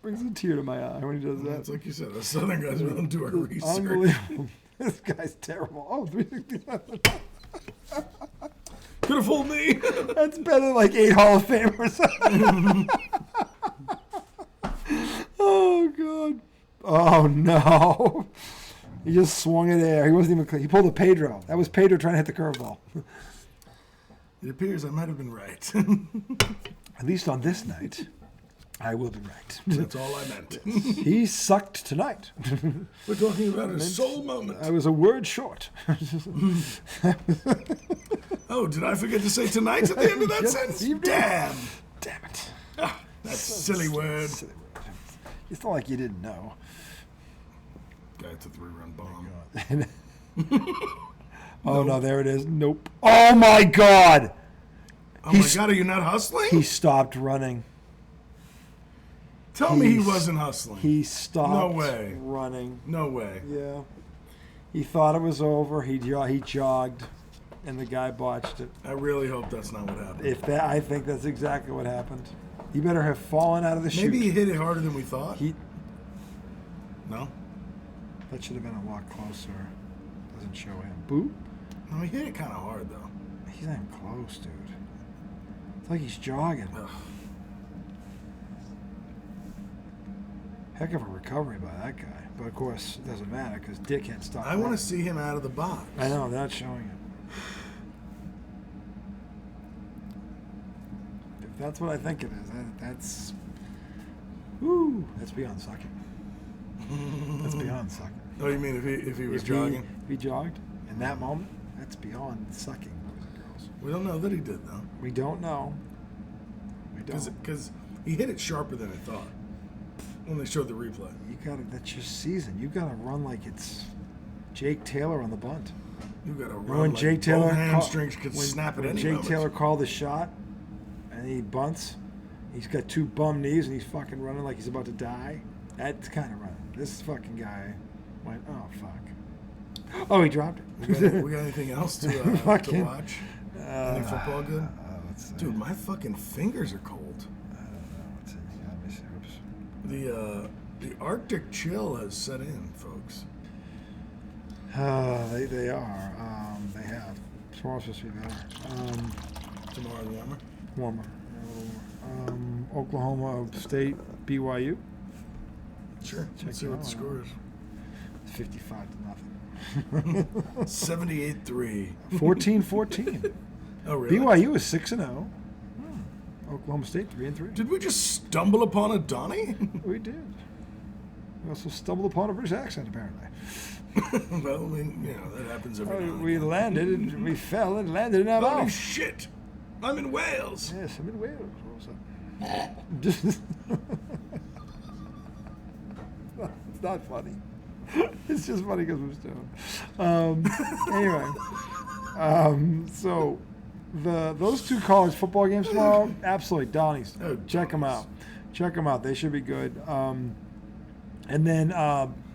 Speaker 1: Brings a tear to my eye when he does that.
Speaker 2: It's like you said, us Southern guys don't do our research.
Speaker 1: Unbelievable. This guy's terrible. Oh, 367.
Speaker 2: Could have fooled me.
Speaker 1: That's better than like 8 Hall of Famers. Oh, God. Oh, no. He just swung it there. He wasn't even clear. He pulled a Pedro. That was Pedro trying to hit the curveball.
Speaker 2: It appears I might have been right.
Speaker 1: At least on this night, I will be right.
Speaker 2: That's all I meant.
Speaker 1: He sucked tonight.
Speaker 2: We're talking about a soul moment.
Speaker 1: I was a word short.
Speaker 2: Oh, did I forget to say tonight at the end of that sentence? Damn
Speaker 1: it.
Speaker 2: That silly word.
Speaker 1: It's not like you didn't know.
Speaker 2: That's a 3-run bomb.
Speaker 1: Oh, no, there it is. Nope. Oh, my God.
Speaker 2: Oh, my God, are you not hustling?
Speaker 1: He stopped running.
Speaker 2: Tell me he wasn't hustling.
Speaker 1: He stopped
Speaker 2: No way.
Speaker 1: running.
Speaker 2: No way.
Speaker 1: Yeah. He thought it was over. He jogged, and the guy botched it.
Speaker 2: I really hope that's not what happened.
Speaker 1: I think that's exactly what happened. He better have fallen out of the chute.
Speaker 2: Maybe he hit it harder than we thought. No?
Speaker 1: That should have been a lot closer. Doesn't show him. Boop.
Speaker 2: No, he hit it kind of hard, though.
Speaker 1: He's not even close, dude. It's like he's jogging.
Speaker 2: Ugh.
Speaker 1: Heck of a recovery by that guy. But, of course, it doesn't matter because Dick had stopped.
Speaker 2: I want to see him out of the box.
Speaker 1: I know, they're not showing it. If that's what I think it is, that's... Woo! That's beyond sucking. That's beyond sucking.
Speaker 2: Oh, you mean if he was jogging?
Speaker 1: If he jogged in that moment, that's beyond sucking, boys and girls.
Speaker 2: We don't know that he did, though.
Speaker 1: We don't know. We don't.
Speaker 2: Because he hit it sharper than I thought when they showed the replay.
Speaker 1: That's your season. You gotta run like it's Jake Taylor on the bunt.
Speaker 2: You gotta
Speaker 1: When
Speaker 2: run like
Speaker 1: Jake Taylor
Speaker 2: both hamstrings could snap at
Speaker 1: when
Speaker 2: any
Speaker 1: Jake
Speaker 2: moment.
Speaker 1: Taylor called the shot and he bunts, he's got two bum knees and he's fucking running like he's about to die. That's kind of running. This fucking guy went, oh fuck. Oh, he dropped it.
Speaker 2: We got anything else to watch? Any football good?
Speaker 1: Let's see.
Speaker 2: Dude, my fucking fingers are cold.
Speaker 1: I don't know. Let's see. Let me see. Oops.
Speaker 2: The Arctic chill has set in, folks.
Speaker 1: They are. They have. Tomorrow's supposed to be better.
Speaker 2: Tomorrow warmer?
Speaker 1: Warmer. A little warmer. Oklahoma State, BYU.
Speaker 2: Sure. Let's see what the score is.
Speaker 1: 55 to nothing.
Speaker 2: 78-3.
Speaker 1: 14-14.
Speaker 2: Oh, really?
Speaker 1: BYU is 6-0. Oklahoma State 3-3.
Speaker 2: Did we just stumble upon a Donney?
Speaker 1: We did. We also stumbled upon a British accent, apparently.
Speaker 2: Well, I mean, that happens every now and
Speaker 1: We
Speaker 2: again.
Speaker 1: landed, and we fell and landed in our
Speaker 2: Holy
Speaker 1: mouth.
Speaker 2: shit! I'm in Wales.
Speaker 1: Yes, I'm in Wales. What's up? It's not funny. It's just funny because we're stoned. Anyway, so those two college football games tomorrow, absolutely, Donnie's.
Speaker 2: Oh,
Speaker 1: Check them out. Check them out. They should be good. And then,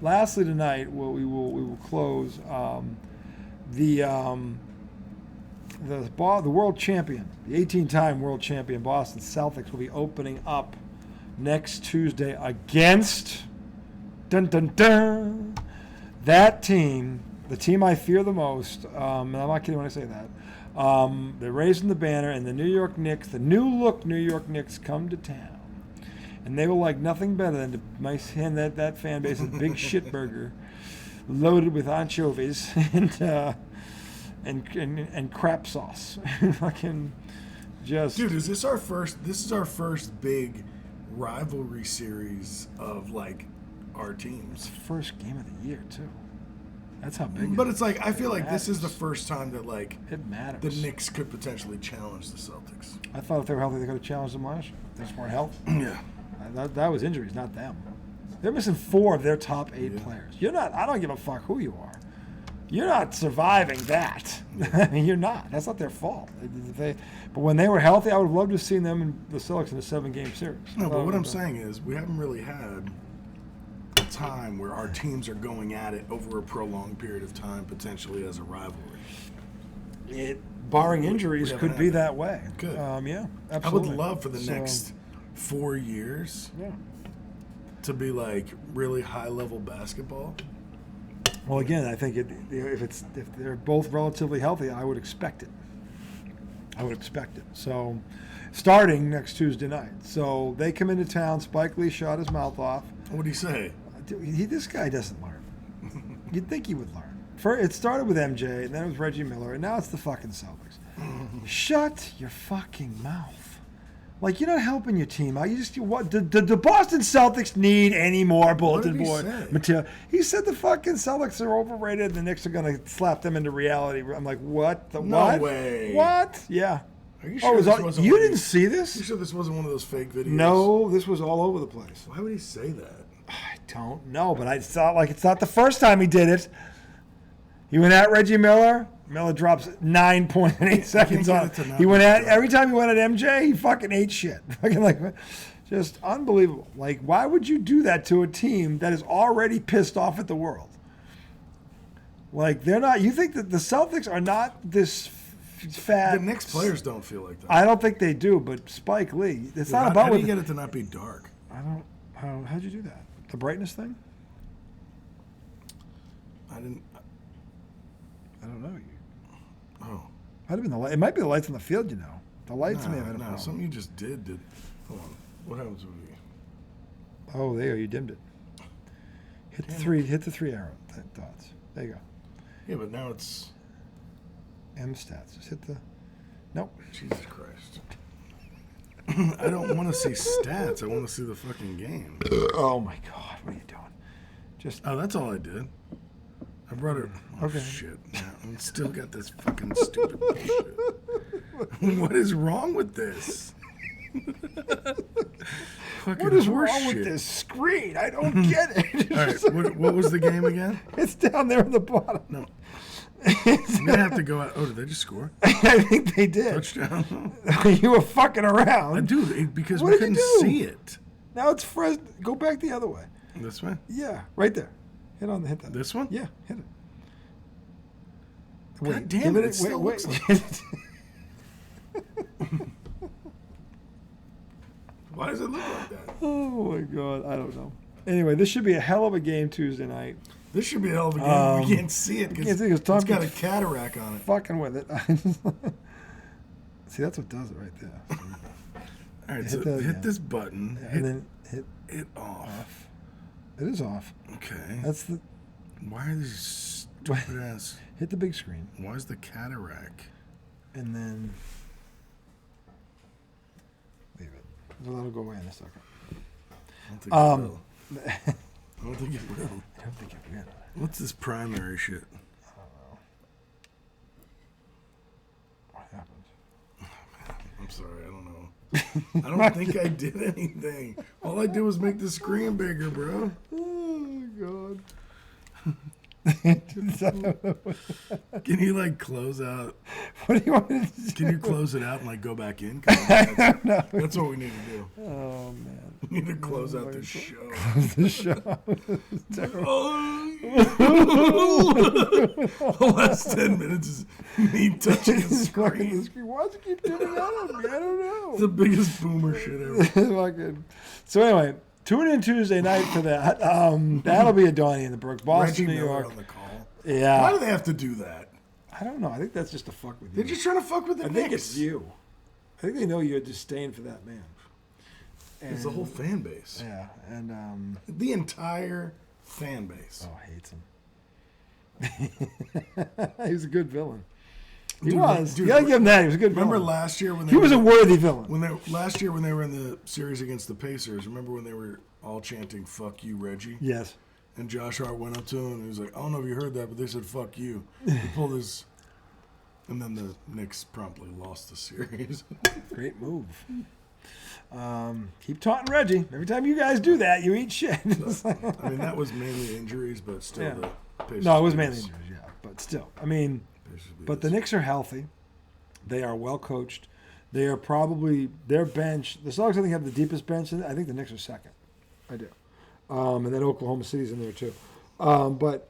Speaker 1: lastly tonight, we will close the world champion, the 18-time world champion Boston Celtics will be opening up next Tuesday against that team, the team I fear the most. And I'm not kidding when I say that. They're raising the banner, and the New York Knicks, the new look New York Knicks, come to town. And they will like nothing better than to hand that fan base a big shit burger loaded with anchovies and crap sauce. Fucking just.
Speaker 2: Dude, is this our first? This is our first big rivalry series of like our teams.
Speaker 1: First game of the year too. That's how big.
Speaker 2: But it's like I feel like this is the first time that like
Speaker 1: it matters.
Speaker 2: The Knicks could potentially challenge the Celtics.
Speaker 1: I thought if they were healthy, they could have challenged them last year. They just weren't healthy.
Speaker 2: Yeah.
Speaker 1: That was injuries, not them. They're missing 4 of their top 8 players. You're not. I don't give a fuck who you are. You're not surviving that. I mean, you're not. That's not their fault. But when they were healthy, I would have loved to have seen them and the Celtics in a 7-game series.
Speaker 2: No, but what I'm saying is we haven't really had a time where our teams are going at it over a prolonged period of time, potentially as a rivalry.
Speaker 1: Barring injuries, could be that way.
Speaker 2: Good.
Speaker 1: Yeah, absolutely.
Speaker 2: I would love for the next 4 years to be like really high-level basketball.
Speaker 1: Well, again, I think if they're both relatively healthy, I would expect it. So, starting next Tuesday night. So they come into town. Spike Lee shot his mouth off.
Speaker 2: What do you say?
Speaker 1: This guy doesn't learn. You'd think he would learn. It started with MJ, and then it was Reggie Miller, and now it's the fucking Celtics. Shut your fucking mouth. Like, you're not helping your team out. The Boston Celtics need any more bulletin board material. He said the fucking Celtics are overrated and the Knicks are going to slap them into reality. I'm like, what? What?
Speaker 2: No way.
Speaker 1: What? Yeah.
Speaker 2: Are you sure
Speaker 1: you didn't see this?
Speaker 2: You sure this wasn't one of those fake videos?
Speaker 1: No, this was all over the place.
Speaker 2: Why would he say that?
Speaker 1: I don't know, but I thought like it's not the first time he did it. He went at Reggie Miller. Miller drops 9 points in 8 seconds on it. He went at every time he went at MJ. He fucking ate shit. Fucking like, Just unbelievable. Like, why would you do that to a team that is already pissed off at the world? Like, they're not. You think that the Celtics are not this fat?
Speaker 2: The Knicks players don't feel like that.
Speaker 1: I don't think they do. But Spike Lee, it's not about.
Speaker 2: How do you get it to not be dark?
Speaker 1: I don't. How'd you do that? The brightness thing?
Speaker 2: I didn't.
Speaker 1: I don't know.
Speaker 2: Oh.
Speaker 1: Might have been the light. It might be the lights on the field. You know, the lights may have been a problem.
Speaker 2: Something you just did. Hold on. What happens with you?
Speaker 1: Oh, there you go. You dimmed it. Hit the three arrow dots. There you go.
Speaker 2: Yeah, but now it's
Speaker 1: M stats. Just hit the. Nope.
Speaker 2: Jesus Christ. I don't want to see stats. I want to see the fucking game.
Speaker 1: Oh my God! What are you doing? Just.
Speaker 2: Oh, that's all I did. I brought it. Oh,
Speaker 1: okay.
Speaker 2: Shit. Yeah, I still got this fucking stupid bullshit. What is wrong with this?
Speaker 1: What is wrong with this screen? I don't get it.
Speaker 2: All right, what was the game again?
Speaker 1: It's down there at the bottom.
Speaker 2: No. I'm going to have to go out. Oh, did they just score?
Speaker 1: I think they did.
Speaker 2: Touchdown.
Speaker 1: You were fucking around.
Speaker 2: I do, because we couldn't see it.
Speaker 1: Now it's fresh. Go back the other way.
Speaker 2: This way?
Speaker 1: Yeah, right there. Hit that.
Speaker 2: This one?
Speaker 1: Yeah, hit it.
Speaker 2: God damn it, still looks like... Why does it look like that?
Speaker 1: Oh, my God. I don't know. Anyway, this should be a hell of a game Tuesday night.
Speaker 2: This should be a hell of a game. We can't see it because it's got a cataract on it.
Speaker 1: Fucking with it. See, that's what does it right there.
Speaker 2: All right, so hit this button.
Speaker 1: And then hit
Speaker 2: it off.
Speaker 1: It is off.
Speaker 2: Okay.
Speaker 1: That's the...
Speaker 2: Why are these stupid ass...
Speaker 1: Hit the big screen.
Speaker 2: Why is the cataract?
Speaker 1: And then... Leave it. Let it go away in a second.
Speaker 2: I don't think it will. I don't think it will.
Speaker 1: I don't think it will.
Speaker 2: What's this primary shit?
Speaker 1: I don't know. What happened?
Speaker 2: Oh, man. I'm sorry. I don't know. I don't think I did anything. All I did was make the screen bigger, bro.
Speaker 1: Oh, God.
Speaker 2: Can you like close out?
Speaker 1: What do you want to do?
Speaker 2: Can you close it out and like go back in? That's what we need to do.
Speaker 1: Oh man,
Speaker 2: we need to close out the show.
Speaker 1: Close the show.
Speaker 2: The last 10 minutes is me touching the screen.
Speaker 1: Why does it keep doing that on me? I don't know.
Speaker 2: It's the biggest boomer shit ever.
Speaker 1: So anyway. Tune in Tuesday night for that. That'll be a Donney in the Brooks. Boston,
Speaker 2: Reggie
Speaker 1: New York.
Speaker 2: On the call.
Speaker 1: Yeah.
Speaker 2: Why do they have to do that?
Speaker 1: I don't know. I think that's just to fuck with you.
Speaker 2: They're just trying to fuck with the Knicks.
Speaker 1: I think it's you. I think they know you had disdain for that man. And,
Speaker 2: it's the whole fan base.
Speaker 1: Yeah. And
Speaker 2: the entire fan base.
Speaker 1: Oh, hates him. He was a good villain. He was. Dude, you gotta give him that. He was a good villain.
Speaker 2: Remember last year when
Speaker 1: he was a worthy villain.
Speaker 2: Last year when they were in the series against the Pacers, remember when they were all chanting "Fuck you, Reggie"?
Speaker 1: Yes. And
Speaker 2: Josh Hart went up to him and he was like, "I don't know if you heard that, but they said fuck you." He pulled his, and then the Knicks promptly lost the series.
Speaker 1: Great move. Keep taunting Reggie. Every time you guys do that, you eat shit.
Speaker 2: I mean, that was mainly injuries, but still the Pacers.
Speaker 1: No, it was mainly injuries, yeah. But still, I mean. But the Knicks are healthy. They are well coached. They are probably their bench. The Celtics, I think, have the deepest bench. I think the Knicks are second. I do. And then Oklahoma City's in there too. But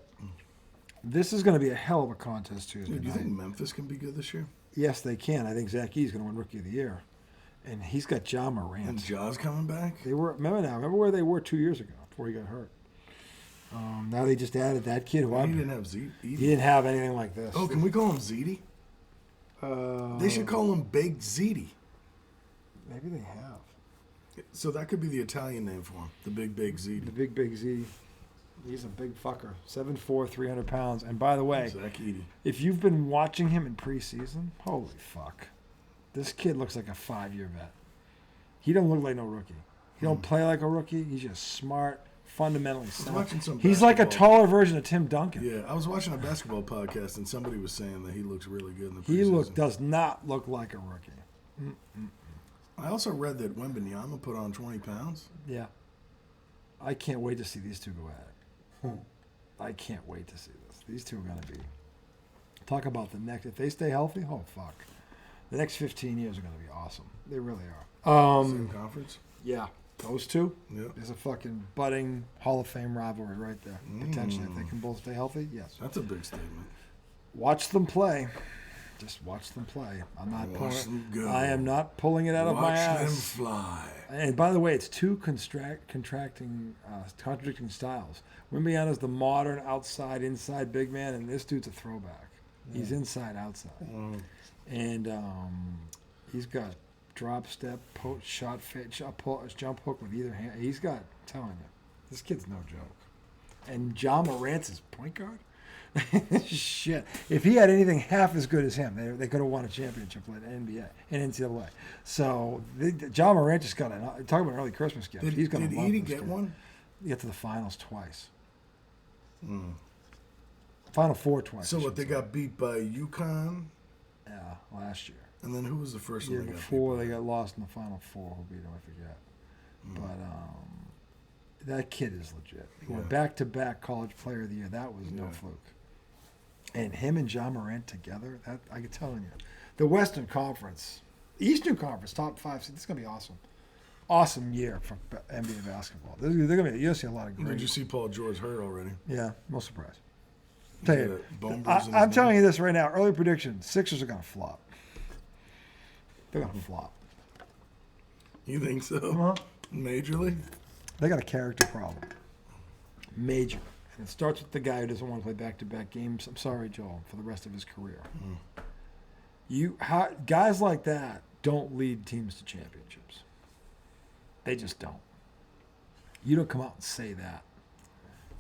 Speaker 1: this is going to be a hell of a contest Tuesday night.
Speaker 2: Do you think Memphis can be good this year?
Speaker 1: Yes, they can. I think Zach E's going to win Rookie of the Year, and he's got Ja Morant.
Speaker 2: And Ja's coming back.
Speaker 1: They were. Remember where they were 2 years ago before he got hurt. Now they just added that kid. Who
Speaker 2: he didn't have Ziti.
Speaker 1: He didn't have anything like this.
Speaker 2: Oh, can we call him Ziti? They should call him Baked Ziti.
Speaker 1: Maybe they have.
Speaker 2: So that could be the Italian name for him, the Big Ziti.
Speaker 1: The Big Z. He's a big fucker. 7'4", 300 pounds. And by the way, if you've been watching him in preseason, holy fuck. This kid looks like a 5-year vet. He don't look like no rookie. He don't play like a rookie. He's just smart. Fundamentally sound. He's like a taller version of Tim Duncan.
Speaker 2: Yeah, I was watching a basketball podcast and somebody was saying that he looks really good in the preseason.
Speaker 1: He does not look like a rookie. Mm-mm.
Speaker 2: I also read that Wnba put on 20 pounds.
Speaker 1: Yeah. I can't wait to see these two go at it. I can't wait to see this. These two are going to be. Talk about the next. If they stay healthy, oh, fuck. The next 15 years are going to be awesome. They really are.
Speaker 2: Same conference?
Speaker 1: Yeah. Those two
Speaker 2: Yep.
Speaker 1: is a fucking budding Hall of Fame rivalry right there. Potentially, if they can both stay healthy, yes.
Speaker 2: That's a big statement.
Speaker 1: Watch them play. Just watch them play. I'm not I am not pulling it out of my ass.
Speaker 2: Watch them fly.
Speaker 1: And by the way, it's two contradicting styles. Wnba is the modern outside inside big man, and this dude's a throwback. He's inside outside, and he's got drop step, shot fake, jump hook with either hand. He's got, I'm telling you, this kid's no joke. And Ja Morant's his point guard. Shit. If he had anything half as good as him, they could have won a championship in NBA and NCAA. So Ja Morant just got talk about an early Christmas gift. He's going to love
Speaker 2: Edie
Speaker 1: this
Speaker 2: get
Speaker 1: kid.
Speaker 2: one?
Speaker 1: Get to the finals twice. Final four twice.
Speaker 2: So what? They got beat by UConn.
Speaker 1: Yeah, last year.
Speaker 2: And then who was the first
Speaker 1: Year
Speaker 2: one?
Speaker 1: before they got lost in the Final Four. Who beat them? I forget. But that kid is legit. He went back-to-back College Player of the Year. That was no fluke. And him and Ja Morant together, that I can tell you. The Western Conference, Eastern Conference, top 5 seed. This is gonna be awesome. Awesome year for NBA basketball. They're gonna be. You'll see a lot of great.
Speaker 2: Did you see Paul George hurt already?
Speaker 1: Yeah, no surprise. Tell you,
Speaker 2: I'm
Speaker 1: telling you this right now. Early prediction: Sixers are gonna flop. They're gonna flop.
Speaker 2: You think so? Majorly?
Speaker 1: They got a character problem. Major. And it starts with the guy who doesn't want to play back-to-back games. I'm sorry, Joel, for the rest of his career. Guys like that don't lead teams to championships. They just don't. You don't come out and say that.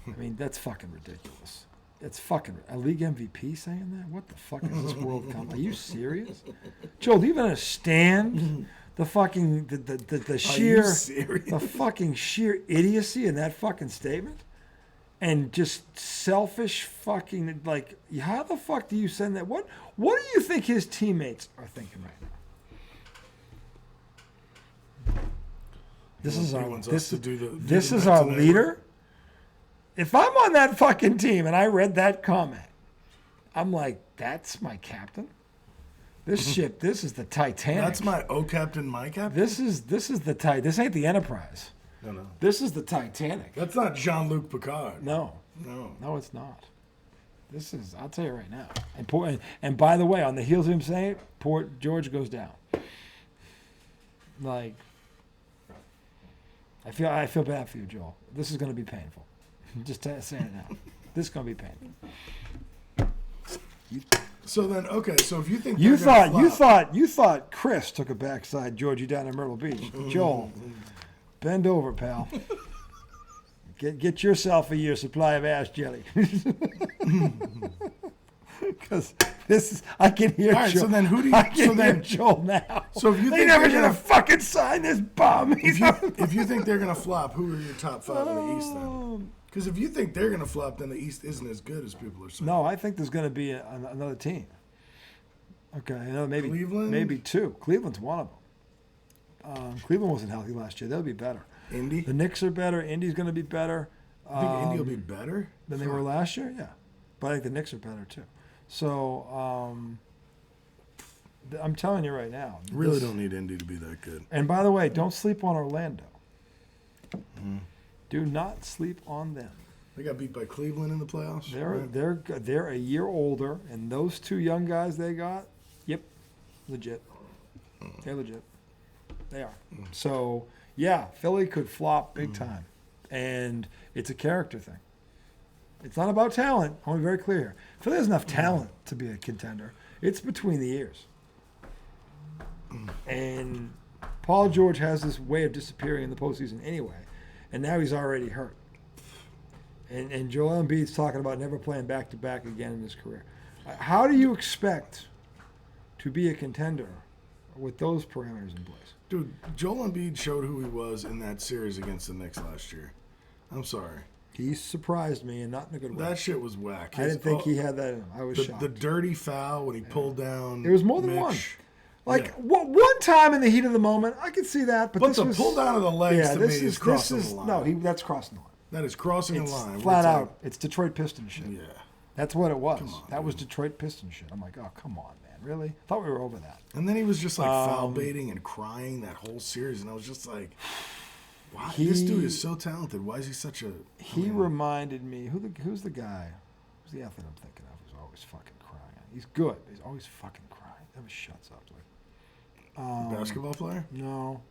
Speaker 1: I mean, that's fucking ridiculous. It's fucking a league MVP saying that. What the fuck is this world come? Are you serious, Joel? Do you even understand the fucking the sheer the fucking sheer idiocy in that fucking statement? And just selfish fucking, like, how the fuck do you send that? What do you think his teammates are thinking right now? This is our leader. If I'm on that fucking team and I read that comment, I'm like, that's my captain. This ship, this is the Titanic.
Speaker 2: That's my captain, my captain.
Speaker 1: This is the Titanic. This ain't the Enterprise.
Speaker 2: No.
Speaker 1: This is the Titanic.
Speaker 2: That's not Jean-Luc Picard.
Speaker 1: No, it's not. This is, I'll tell you right now. And by the way, on the heels of him saying it, poor George goes down. Like, I feel bad for you, Joel. This is going to be painful. Just saying it now. This is going to be painful.
Speaker 2: So then, okay. So if you think
Speaker 1: you thought Chris took a backside Georgie down in Myrtle Beach, Joel. Bend over, pal. Get yourself a year's supply of ash jelly. Because this is, I can hear Joel.
Speaker 2: So then who do you?
Speaker 1: I can hear Joel now.
Speaker 2: So if you
Speaker 1: they
Speaker 2: think
Speaker 1: never should have fucking signed this bum.
Speaker 2: If you think they're gonna flop, who are your top 5 in the East then? Because if you think they're gonna flop, then the East isn't as good as people are saying.
Speaker 1: No, I think there's gonna be another team. Okay, maybe
Speaker 2: Cleveland?
Speaker 1: maybe 2. Cleveland's one of them. Cleveland wasn't healthy last year. They'll be better.
Speaker 2: Indy?
Speaker 1: The Knicks are better. Indy's going to be better.
Speaker 2: You think Indy will be better
Speaker 1: than they were last year? Yeah, but I think the Knicks are better too. So I'm telling you right now.
Speaker 2: Really don't need Indy to be that good.
Speaker 1: And by the way, don't sleep on Orlando. Do not sleep on them.
Speaker 2: They got beat by Cleveland in the playoffs.
Speaker 1: They're a year older, and those 2 young guys they got, legit. They're legit. They are. So, yeah, Philly could flop big time. And it's a character thing. It's not about talent. I want to be very clear here. Philly has enough talent to be a contender. It's between the ears. And Paul George has this way of disappearing in the postseason anyway. And now he's already hurt. And Joel Embiid's talking about never playing back-to-back again in his career. How do you expect to be a contender with those parameters in place?
Speaker 2: Dude, Joel Embiid showed who he was in that series against the Knicks last year. I'm sorry.
Speaker 1: He surprised me, and not in a good way.
Speaker 2: That shit was whack.
Speaker 1: I didn't think he had that in him. I was shocked.
Speaker 2: The dirty foul when he pulled down
Speaker 1: There was more than one. Like, one time in the heat of the moment, I could see that. But this
Speaker 2: the pull down of the legs to me is crossing the line.
Speaker 1: No, that's crossing the line.
Speaker 2: That is crossing the line.
Speaker 1: Flat out. It's Detroit Pistons shit.
Speaker 2: Yeah.
Speaker 1: That's what it was. That was Detroit Pistons shit. I'm like, oh, come on, man. Really? I thought we were over that.
Speaker 2: And then he was just like foul baiting and crying that whole series. And I was just like, Why? This dude is so talented. Why is he such a...
Speaker 1: He reminded me... Who's the guy? Who's the athlete I'm thinking of who's always fucking crying? He's good. He's always fucking crying. Never shuts up.
Speaker 2: Basketball player?
Speaker 1: No.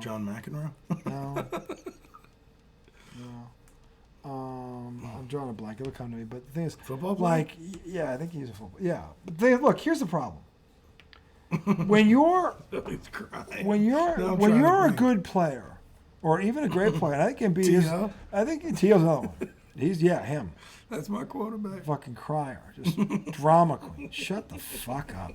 Speaker 2: John McEnroe?
Speaker 1: No. I'm drawing a blank. It'll come to me. But the thing is...
Speaker 2: Football player?
Speaker 1: Yeah, I think he's a football... Yeah. But look, here's the problem. When you're a good player, or even a great player, and I think Embiid I think T.O.'s another one. He's him.
Speaker 2: That's my quarterback.
Speaker 1: Fucking crier, just drama queen. Shut the fuck up.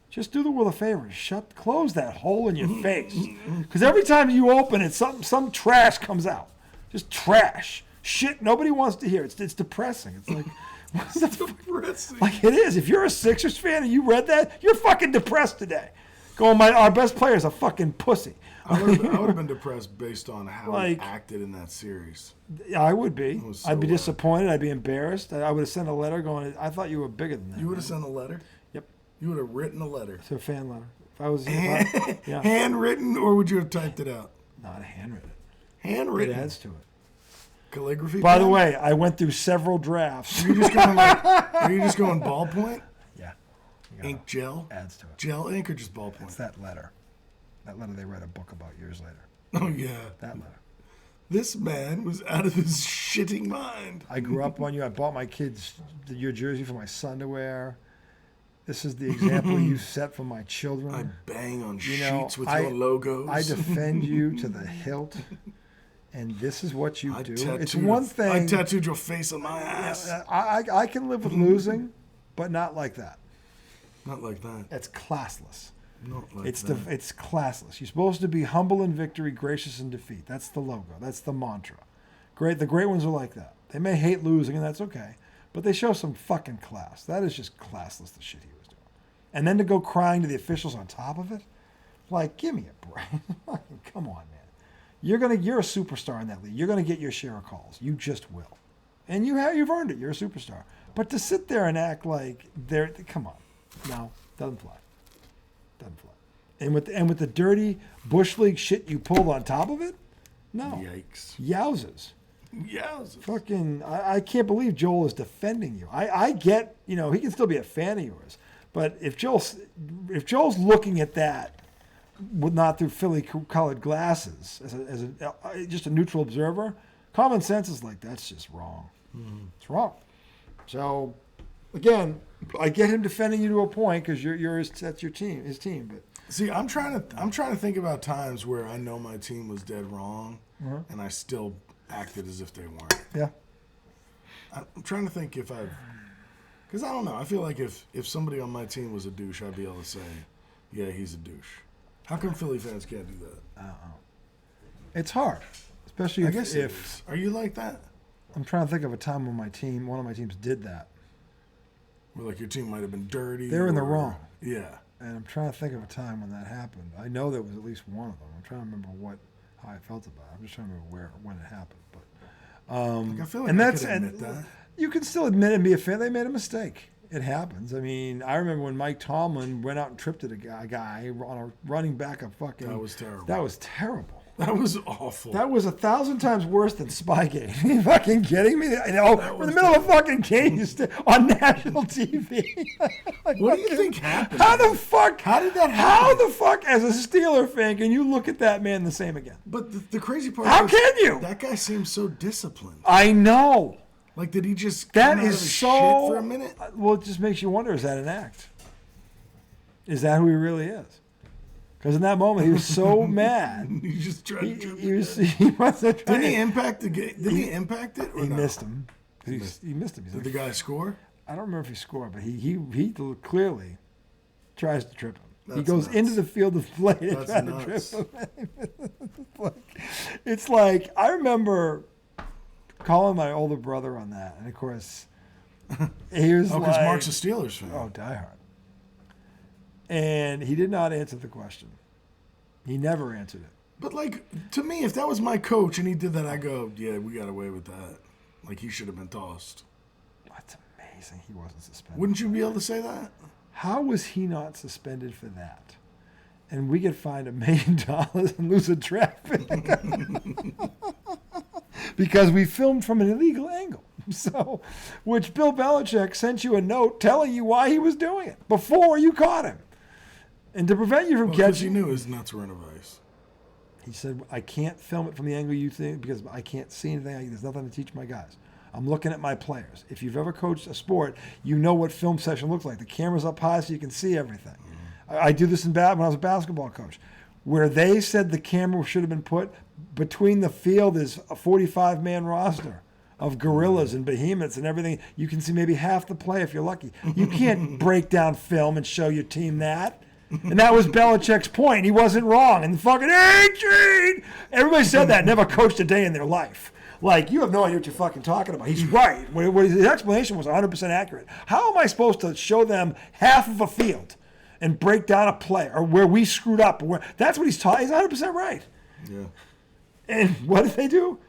Speaker 1: Just do the world a favor. Close that hole in your face. Because every time you open it, some trash comes out. Just trash, shit. Nobody wants to hear. It's depressing. It's like. What's depressing? Like it is. If you're a Sixers fan and you read that, you're fucking depressed today. Going, our best player is a fucking pussy.
Speaker 2: I would have been depressed based on how he acted in that series.
Speaker 1: Yeah, I would be. I'd be disappointed. I'd be embarrassed. I would have sent a letter going, I thought you were bigger than that.
Speaker 2: You would have sent a letter?
Speaker 1: Yep.
Speaker 2: You would have written a letter?
Speaker 1: It's a fan letter.
Speaker 2: Handwritten, or would you have typed it out?
Speaker 1: Not handwritten.
Speaker 2: Handwritten?
Speaker 1: It adds to it.
Speaker 2: Calligraphy?
Speaker 1: By the way, I went through several drafts.
Speaker 2: Are you just going ballpoint?
Speaker 1: Yeah.
Speaker 2: Ink gel?
Speaker 1: Adds to it.
Speaker 2: Gel ink or just ballpoint?
Speaker 1: It's that letter. That letter they read a book about years later.
Speaker 2: Oh, yeah.
Speaker 1: That letter.
Speaker 2: This man was out of his shitting mind.
Speaker 1: I grew up on you. I bought my kids your jersey for my son to wear. This is the example you set for my children.
Speaker 2: I bang on sheets with your logos.
Speaker 1: I defend you to the hilt. And this is what you do. It's one thing.
Speaker 2: I tattooed your face on my ass.
Speaker 1: I can live with losing, but not like that.
Speaker 2: Not like that.
Speaker 1: That's classless.
Speaker 2: Not like
Speaker 1: it's
Speaker 2: that.
Speaker 1: It's classless. You're supposed to be humble in victory, gracious in defeat. That's the logo. That's the mantra. The great ones are like that. They may hate losing, and that's okay, but they show some fucking class. That is just classless, the shit he was doing. And then to go crying to the officials on top of it, like, give me a break. Come on, man. You're a superstar in that league. You're gonna get your share of calls. You just will, and you've earned it. You're a superstar. But to sit there and act like come on, no, doesn't fly. Doesn't fly. And with the dirty bush league shit you pulled on top of it, no.
Speaker 2: Yikes.
Speaker 1: Yowzers.
Speaker 2: Yowzers.
Speaker 1: Fucking, I can't believe Joel is defending you. I get, he can still be a fan of yours, but if Joel's looking at that. Not through Philly-colored glasses, as just a neutral observer, common sense is like, that's just wrong. It's wrong. So, again, I get him defending you to a point because that's your team, his team. But
Speaker 2: see, I'm trying to think about times where I know my team was dead wrong, and I still acted as if they weren't.
Speaker 1: Yeah.
Speaker 2: I'm trying to think because I don't know. I feel like if somebody on my team was a douche, I'd be able to say, yeah, he's a douche. How come Philly fans can't do that?
Speaker 1: I don't know. It's hard, especially if
Speaker 2: Are you like that?
Speaker 1: I'm trying to think of a time when one of my teams did that.
Speaker 2: Where like your team might have been dirty.
Speaker 1: They were in the wrong.
Speaker 2: Yeah.
Speaker 1: And I'm trying to think of a time when that happened. I know there was at least one of them. I'm trying to remember how I felt about it. I'm just trying to remember when it happened. But
Speaker 2: I feel like I could admit that.
Speaker 1: You can still admit and be a fan. They made a mistake. It happens. I mean, I remember when Mike Tomlin went out and tripped at a guy on a running back of fucking.
Speaker 2: That was terrible.
Speaker 1: That was terrible.
Speaker 2: That was awful.
Speaker 1: That was 1,000 times worse than Spygate. Are you fucking kidding me? We're in the middle of a fucking game on national TV.
Speaker 2: What do you think happened?
Speaker 1: How the fuck?
Speaker 2: How did that happen?
Speaker 1: How the fuck, as a Steeler fan, can you look at that man the same again?
Speaker 2: But the crazy part
Speaker 1: How can you?
Speaker 2: That guy seems so disciplined.
Speaker 1: I know.
Speaker 2: Like, did he just
Speaker 1: that
Speaker 2: come out
Speaker 1: is
Speaker 2: of his
Speaker 1: so
Speaker 2: shit for a minute?
Speaker 1: Well, it just makes you wonder, is that an act? Is that who he really is? Because in that moment he was so mad.
Speaker 2: He just tried to
Speaker 1: he must have tried.
Speaker 2: Didn't he impact the game? Did he impact it? Or
Speaker 1: he
Speaker 2: no?
Speaker 1: missed him. He missed him.
Speaker 2: Did the guy score?
Speaker 1: I don't remember if he scored, but he clearly tries to trip him.
Speaker 2: That's
Speaker 1: he goes
Speaker 2: nuts.
Speaker 1: into the field of play to try to trip him. It's like I remember calling my older brother on that, and of course he was
Speaker 2: because Mark's a Steelers fan.
Speaker 1: Oh, diehard. And he did not answer the question. He never answered it.
Speaker 2: But, like, to me, if that was my coach and he did that, I go, yeah, we got away with that. Like, he should have been tossed.
Speaker 1: That's amazing he wasn't suspended.
Speaker 2: Wouldn't you be able to say that?
Speaker 1: How was he not suspended for that? and we get fined $1 million and lose a draft pick because we filmed from an illegal angle. So, which Bill Belichick sent you a note telling you why he was doing it before you caught him. And to prevent you from catching...
Speaker 2: he knew his nuts were in a vice.
Speaker 1: He said, I can't film it from the angle you think because I can't see anything. There's nothing to teach my guys. I'm looking at my players. If you've ever coached a sport, you know what film session looks like. The camera's up high so you can see everything. I do this when I was a basketball coach, where they said the camera should have been put between the field is a 45-man roster of gorillas and behemoths and everything. You can see maybe half the play if you're lucky. You can't break down film and show your team that. And that was Belichick's point. He wasn't wrong. And fucking 18! Everybody said that, never coached a day in their life. Like, you have no idea what you're fucking talking about. He's right. His explanation was 100% accurate. How am I supposed to show them half of a field and break down a play or where we screwed up? That's what he's taught. He's 100% right.
Speaker 2: Yeah.
Speaker 1: And what did they do?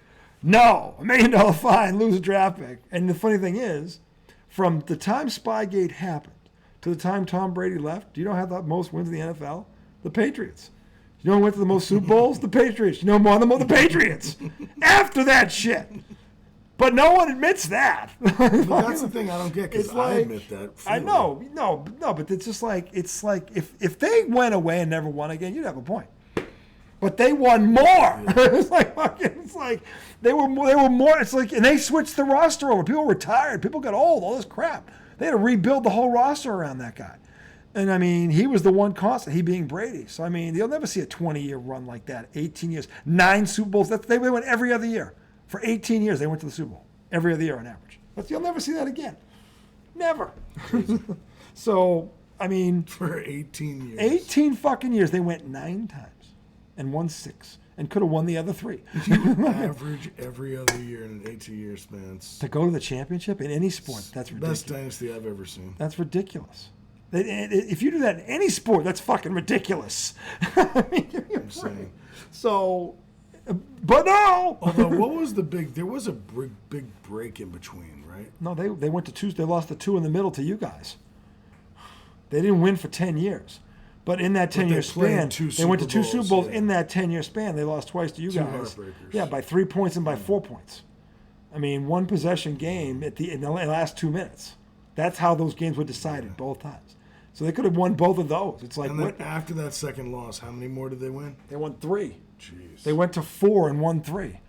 Speaker 1: No, $1 million fine, lose a draft pick. And the funny thing is, from the time Spygate happened to the time Tom Brady left, do you know who had the most wins in the NFL? The Patriots. You know who went to the most Super Bowls? The Patriots. You know more than the Patriots. After that shit. But no one admits that.
Speaker 2: But that's the thing I don't get, because I admit that.
Speaker 1: Freely. I know. No, but it's just like, if they went away and never won again, you'd have a point. But they won more. Yeah. It's like they were more. It's like, and they switched the roster over. People retired. People got old. All this crap. They had to rebuild the whole roster around that guy. And I mean, he was the one constant. He being Brady. So I mean, you'll never see a 20-year run like that. 18 years, 9 Super Bowls. They went every other year for 18 years. They went to the Super Bowl every other year on average. But you'll never see that again. Never. So I mean,
Speaker 2: for 18 years.
Speaker 1: 18 fucking years. They went 9 times. And won 6, and could have won the other 3.
Speaker 2: Average every other year in an 18-year span.
Speaker 1: To go to the championship in any sport, that's ridiculous.
Speaker 2: Best dynasty I've ever seen.
Speaker 1: That's ridiculous. If you do that in any sport, that's fucking ridiculous. I mean,
Speaker 2: I'm saying.
Speaker 1: So, but no.
Speaker 2: Although, what was the big? There was a big break in between, right?
Speaker 1: No, they went to 2. They lost the 2 in the middle to you guys. They didn't win for 10 years. But in that 10-year span, they went to 2 Super Bowls. Yeah. In that 10-year span, they lost twice to you guys. Yeah, by 3 points and by 4 points. I mean, 1 possession game in the last 2 minutes. That's how those games were decided both times. So they could have won both of those. It's like,
Speaker 2: and then after that second loss, how many more did they win?
Speaker 1: They won 3.
Speaker 2: Jeez.
Speaker 1: They went to 4 and won 3.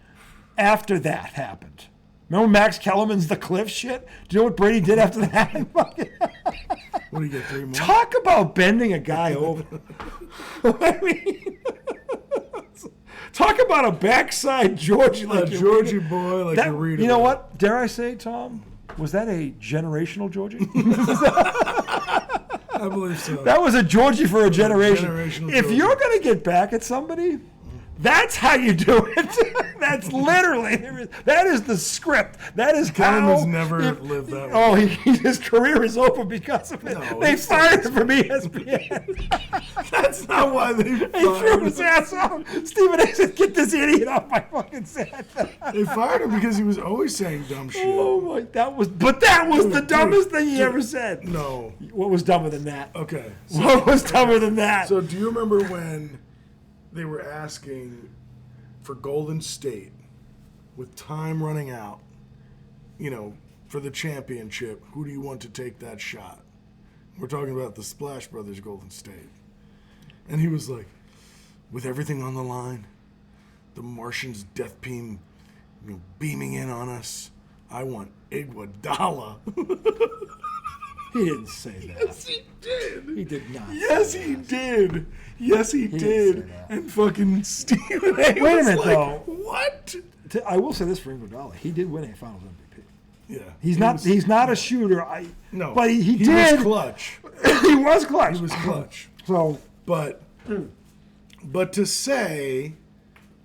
Speaker 1: After that happened. Remember Max Kellerman's The Cliff shit? Do you know what Brady did after that?
Speaker 2: What do you get, 3 more?
Speaker 1: Talk about bending a guy over. I mean, talk about a backside Georgie.
Speaker 2: Like a Georgie boy, like a reader.
Speaker 1: You know what? Dare I say, Tom? Was that a generational Georgie?
Speaker 2: I believe so.
Speaker 1: That was a Georgie for a generation. If
Speaker 2: Georgie.
Speaker 1: You're going to get back at somebody, that's how you do it. That's literally, that is the script. That is
Speaker 2: Kellerman's never lived that way.
Speaker 1: Oh, his career is over because of it.
Speaker 2: No,
Speaker 1: they fired him from ESPN.
Speaker 2: That's not why they fired him.
Speaker 1: He threw his ass out. Stephen A. said, get this idiot off my fucking set.
Speaker 2: They fired him because he was always saying dumb shit.
Speaker 1: Oh, my, that was the dumbest thing he ever said.
Speaker 2: No.
Speaker 1: What was dumber than that?
Speaker 2: Okay.
Speaker 1: So, what was dumber than that?
Speaker 2: So do you remember when they were asking for Golden State, with time running out, for the championship, who do you want to take that shot? We're talking about the Splash Brothers Golden State. And he was like, with everything on the line, the Martians' death beam beaming in on us, I want Iguodala.
Speaker 1: He didn't say that.
Speaker 2: Yes, he did.
Speaker 1: He did not.
Speaker 2: Yes, he did. Yes, he did. And fucking Stephen A.
Speaker 1: Wait a minute,
Speaker 2: like,
Speaker 1: though.
Speaker 2: What?
Speaker 1: I will say this for Iguodala. He did win a Finals MVP.
Speaker 2: Yeah.
Speaker 1: He's not a shooter.
Speaker 2: No.
Speaker 1: But he did.
Speaker 2: He was clutch.
Speaker 1: He was clutch.
Speaker 2: He was clutch.
Speaker 1: So,
Speaker 2: but to say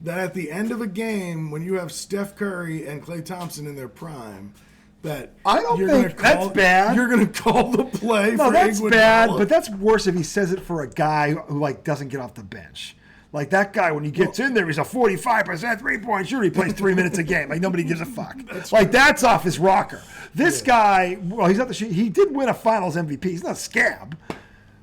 Speaker 2: that at the end of a game, when you have Steph Curry and Klay Thompson in their prime, that
Speaker 1: I don't think that's bad.
Speaker 2: You're going to call the play for Iguodala.
Speaker 1: No, that's bad, but that's worse if he says it for a guy who doesn't get off the bench. Like that guy, when he gets in there, he's a 45% three-point shooter. He plays 3 minutes a game. Like nobody gives a fuck. That's off his rocker. This guy, well, he's not he did win a Finals MVP. He's not a scab,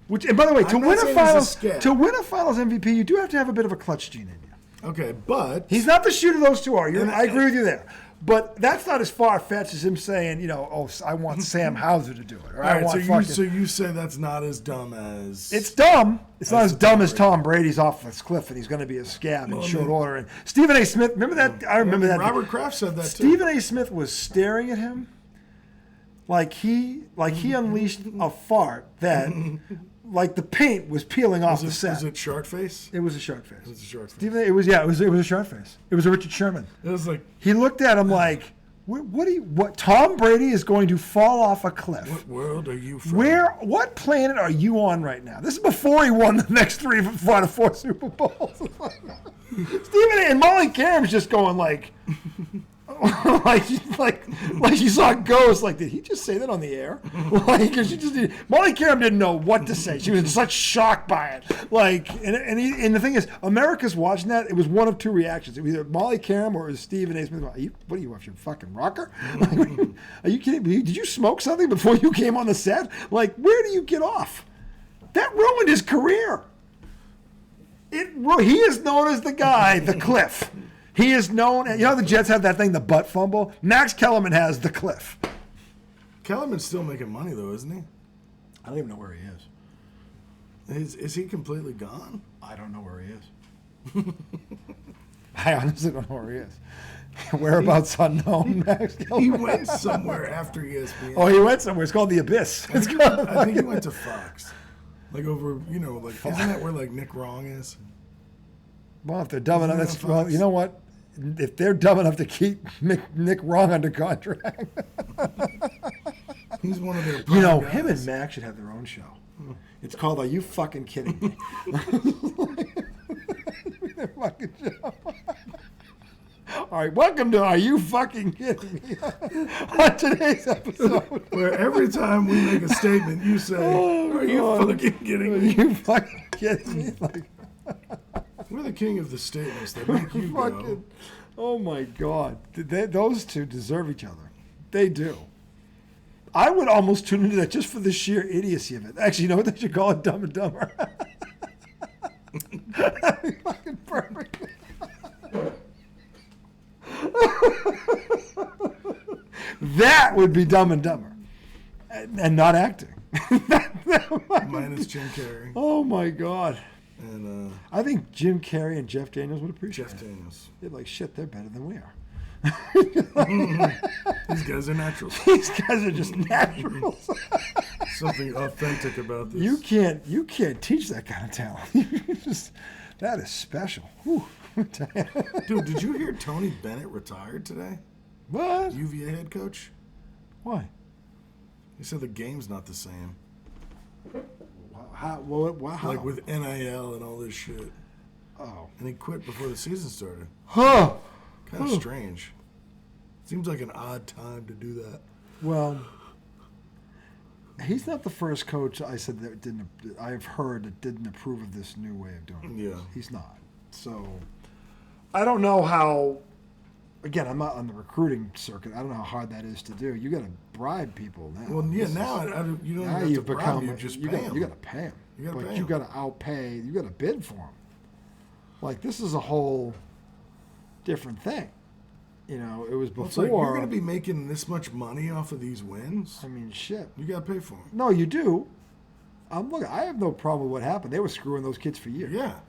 Speaker 1: Which, and by the way, to
Speaker 2: I'm not
Speaker 1: win a
Speaker 2: saying this is
Speaker 1: finals MVP, you do have to have a bit of a clutch gene in you.
Speaker 2: Okay, but
Speaker 1: He's not the shooter those two are. I agree with you there. But that's not as far-fetched as him saying, I want Sam Hauser to do it. Or
Speaker 2: all right, so you say that's not as dumb as...
Speaker 1: It's dumb. It's not as dumb as Tom Brady's off this cliff and he's going to be a scab in short order. And Stephen A. Smith, remember that? I remember that.
Speaker 2: Robert Kraft said that too.
Speaker 1: Stephen A. Smith was staring at him like he unleashed a fart that... Like the paint was peeling off the set.
Speaker 2: Was it shark face?
Speaker 1: It was a shark face.
Speaker 2: It was a shark face.
Speaker 1: It was a shark face. It was a Richard Sherman.
Speaker 2: It was like
Speaker 1: he looked at him like, what? Tom Brady is going to fall off a cliff.
Speaker 2: What world are you from?
Speaker 1: What planet are you on right now? This is before he won the next 3 out of 4 Super Bowls. Stephen and Molly Karam's just going like you saw a ghost. Like, did he just say that on the air? Molly Karam didn't know what to say. She was in such shock by it. And the thing is, America's watching that. It was one of two reactions. It was either Molly Karam or it was Stephen A. Smith. What are you off your fucking rocker? Are you kidding me? Did you smoke something before you came on the set? Like, where do you get off? That ruined his career. He is known as the guy, the cliff. He is known, the Jets have that thing, the butt fumble. Max Kellerman has the cliff.
Speaker 2: Kellerman's still making money, though, isn't he?
Speaker 1: I don't even know where he is.
Speaker 2: Is he completely gone?
Speaker 1: I don't know where he is. I honestly don't know where he is. Whereabouts unknown, Max Kellerman.
Speaker 2: He went somewhere after ESPN.
Speaker 1: Oh, he went somewhere. It's called The Abyss.
Speaker 2: I think he went to Fox. Like over, isn't that where like Nick Wrong is?
Speaker 1: Well, if they're dumb enough, well, you know what? If they're dumb enough to keep Nick Wrong under contract,
Speaker 2: he's one of their.
Speaker 1: Guys. Him and Max should have their own show. It's called "Are You Fucking Kidding Me?" Their fucking show. All right, welcome to "Are You Fucking Kidding Me?" On today's episode,
Speaker 2: where every time we make a statement, you say, "Are you fucking kidding me?"
Speaker 1: Are you fucking kidding me?
Speaker 2: We're the king of the statements that make you go.
Speaker 1: Oh my God. Those two deserve each other. They do. I would almost tune into that just for the sheer idiocy of it. Actually, you know what they should call it? Dumb and Dumber. That'd be fucking perfect. That would be Dumb and Dumber. And not acting.
Speaker 2: Minus Jim Carrey.
Speaker 1: Oh my God.
Speaker 2: And
Speaker 1: I think Jim Carrey and Jeff Daniels would appreciate it.
Speaker 2: Jeff Daniels.
Speaker 1: They're like, shit, they're better than we are.
Speaker 2: These guys are naturals.
Speaker 1: These guys are just naturals.
Speaker 2: Something authentic about this.
Speaker 1: You can't teach that kind of talent. That is special.
Speaker 2: Dude, did you hear Tony Bennett retired today?
Speaker 1: What?
Speaker 2: UVA head coach?
Speaker 1: Why?
Speaker 2: He said the game's not the same.
Speaker 1: How?
Speaker 2: Like with NIL and all this shit.
Speaker 1: Oh.
Speaker 2: And he quit before the season started.
Speaker 1: Huh.
Speaker 2: Kind of strange. Seems like an odd time to do that.
Speaker 1: Well, he's not the first coach I've heard that didn't approve of this new way of doing it.
Speaker 2: Yeah.
Speaker 1: He's not. So, I don't know how. Again, I'm not on the recruiting circuit. I don't know how hard that is to do. You got to bribe people now.
Speaker 2: Well, yeah, you don't have to bribe them. You just pay them.
Speaker 1: You got to pay them. You got to outpay. You got to bid for them. Like, this is a whole different thing. It was before.
Speaker 2: It's like, you're going to be making this much money off of these wins?
Speaker 1: I mean, shit.
Speaker 2: You got to pay for them.
Speaker 1: No, you do. Look, I have no problem with what happened. They were screwing those kids for years.
Speaker 2: Yeah.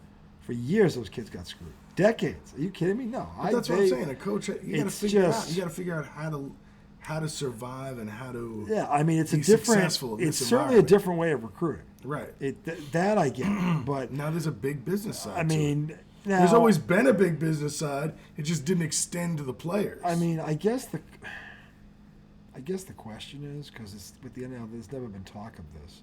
Speaker 1: For years, those kids got screwed. Decades. Are you kidding me? No.
Speaker 2: That's what I'm saying. A coach, you got to figure out. You got to figure out how to survive and how to.
Speaker 1: Yeah, I mean, it's
Speaker 2: successful.
Speaker 1: It's certainly a different way of recruiting.
Speaker 2: Right.
Speaker 1: That I get. But
Speaker 2: now there's a big business side.
Speaker 1: I mean,
Speaker 2: there's always been a big business side. It just didn't extend to the players.
Speaker 1: I mean, I guess the question is, because it's with the NL, there's never been talk of this.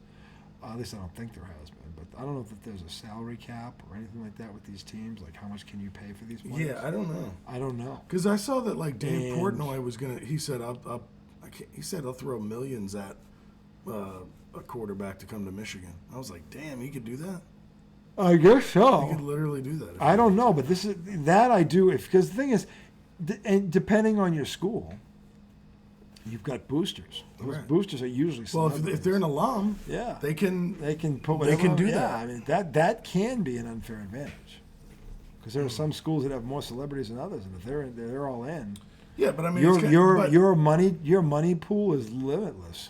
Speaker 1: At least I don't think there has been. But I don't know if there's a salary cap or anything like that with these teams. Like, how much can you pay for these players?
Speaker 2: Yeah, I don't know.
Speaker 1: I don't know.
Speaker 2: Because I saw that, like, Dan Portnoy was gonna. He said, I'll throw millions at a quarterback to come to Michigan. I was like, damn, he could do that.
Speaker 1: I guess so.
Speaker 2: He could literally do that.
Speaker 1: I don't know, but I do because the thing is, and depending on your school, You've got boosters. Those
Speaker 2: Right.
Speaker 1: boosters are usually
Speaker 2: Well,
Speaker 1: celebrities.
Speaker 2: if they're an alum,
Speaker 1: yeah,
Speaker 2: they can
Speaker 1: put whatever.
Speaker 2: they can do
Speaker 1: yeah,
Speaker 2: that.
Speaker 1: I mean that can be an unfair advantage because there are some schools that have more celebrities than others, and if they're all in.
Speaker 2: Yeah, but I mean,
Speaker 1: your money pool is limitless.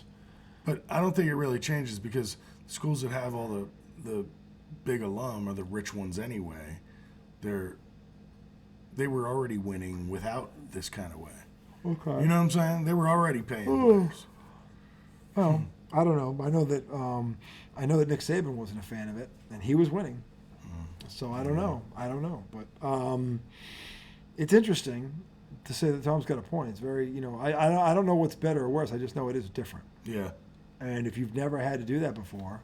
Speaker 2: But I don't think it really changes because schools that have all the big alum are the rich ones anyway. They were already winning without this kind of way.
Speaker 1: Okay.
Speaker 2: You know what I'm saying? They were already paying players.
Speaker 1: Well, I don't know. I know that Nick Saban wasn't a fan of it, and he was winning. So I don't know. But it's interesting to say that Tom's got a point. It's very, I don't know what's better or worse. I just know it is different.
Speaker 2: Yeah.
Speaker 1: And if you've never had to do that before,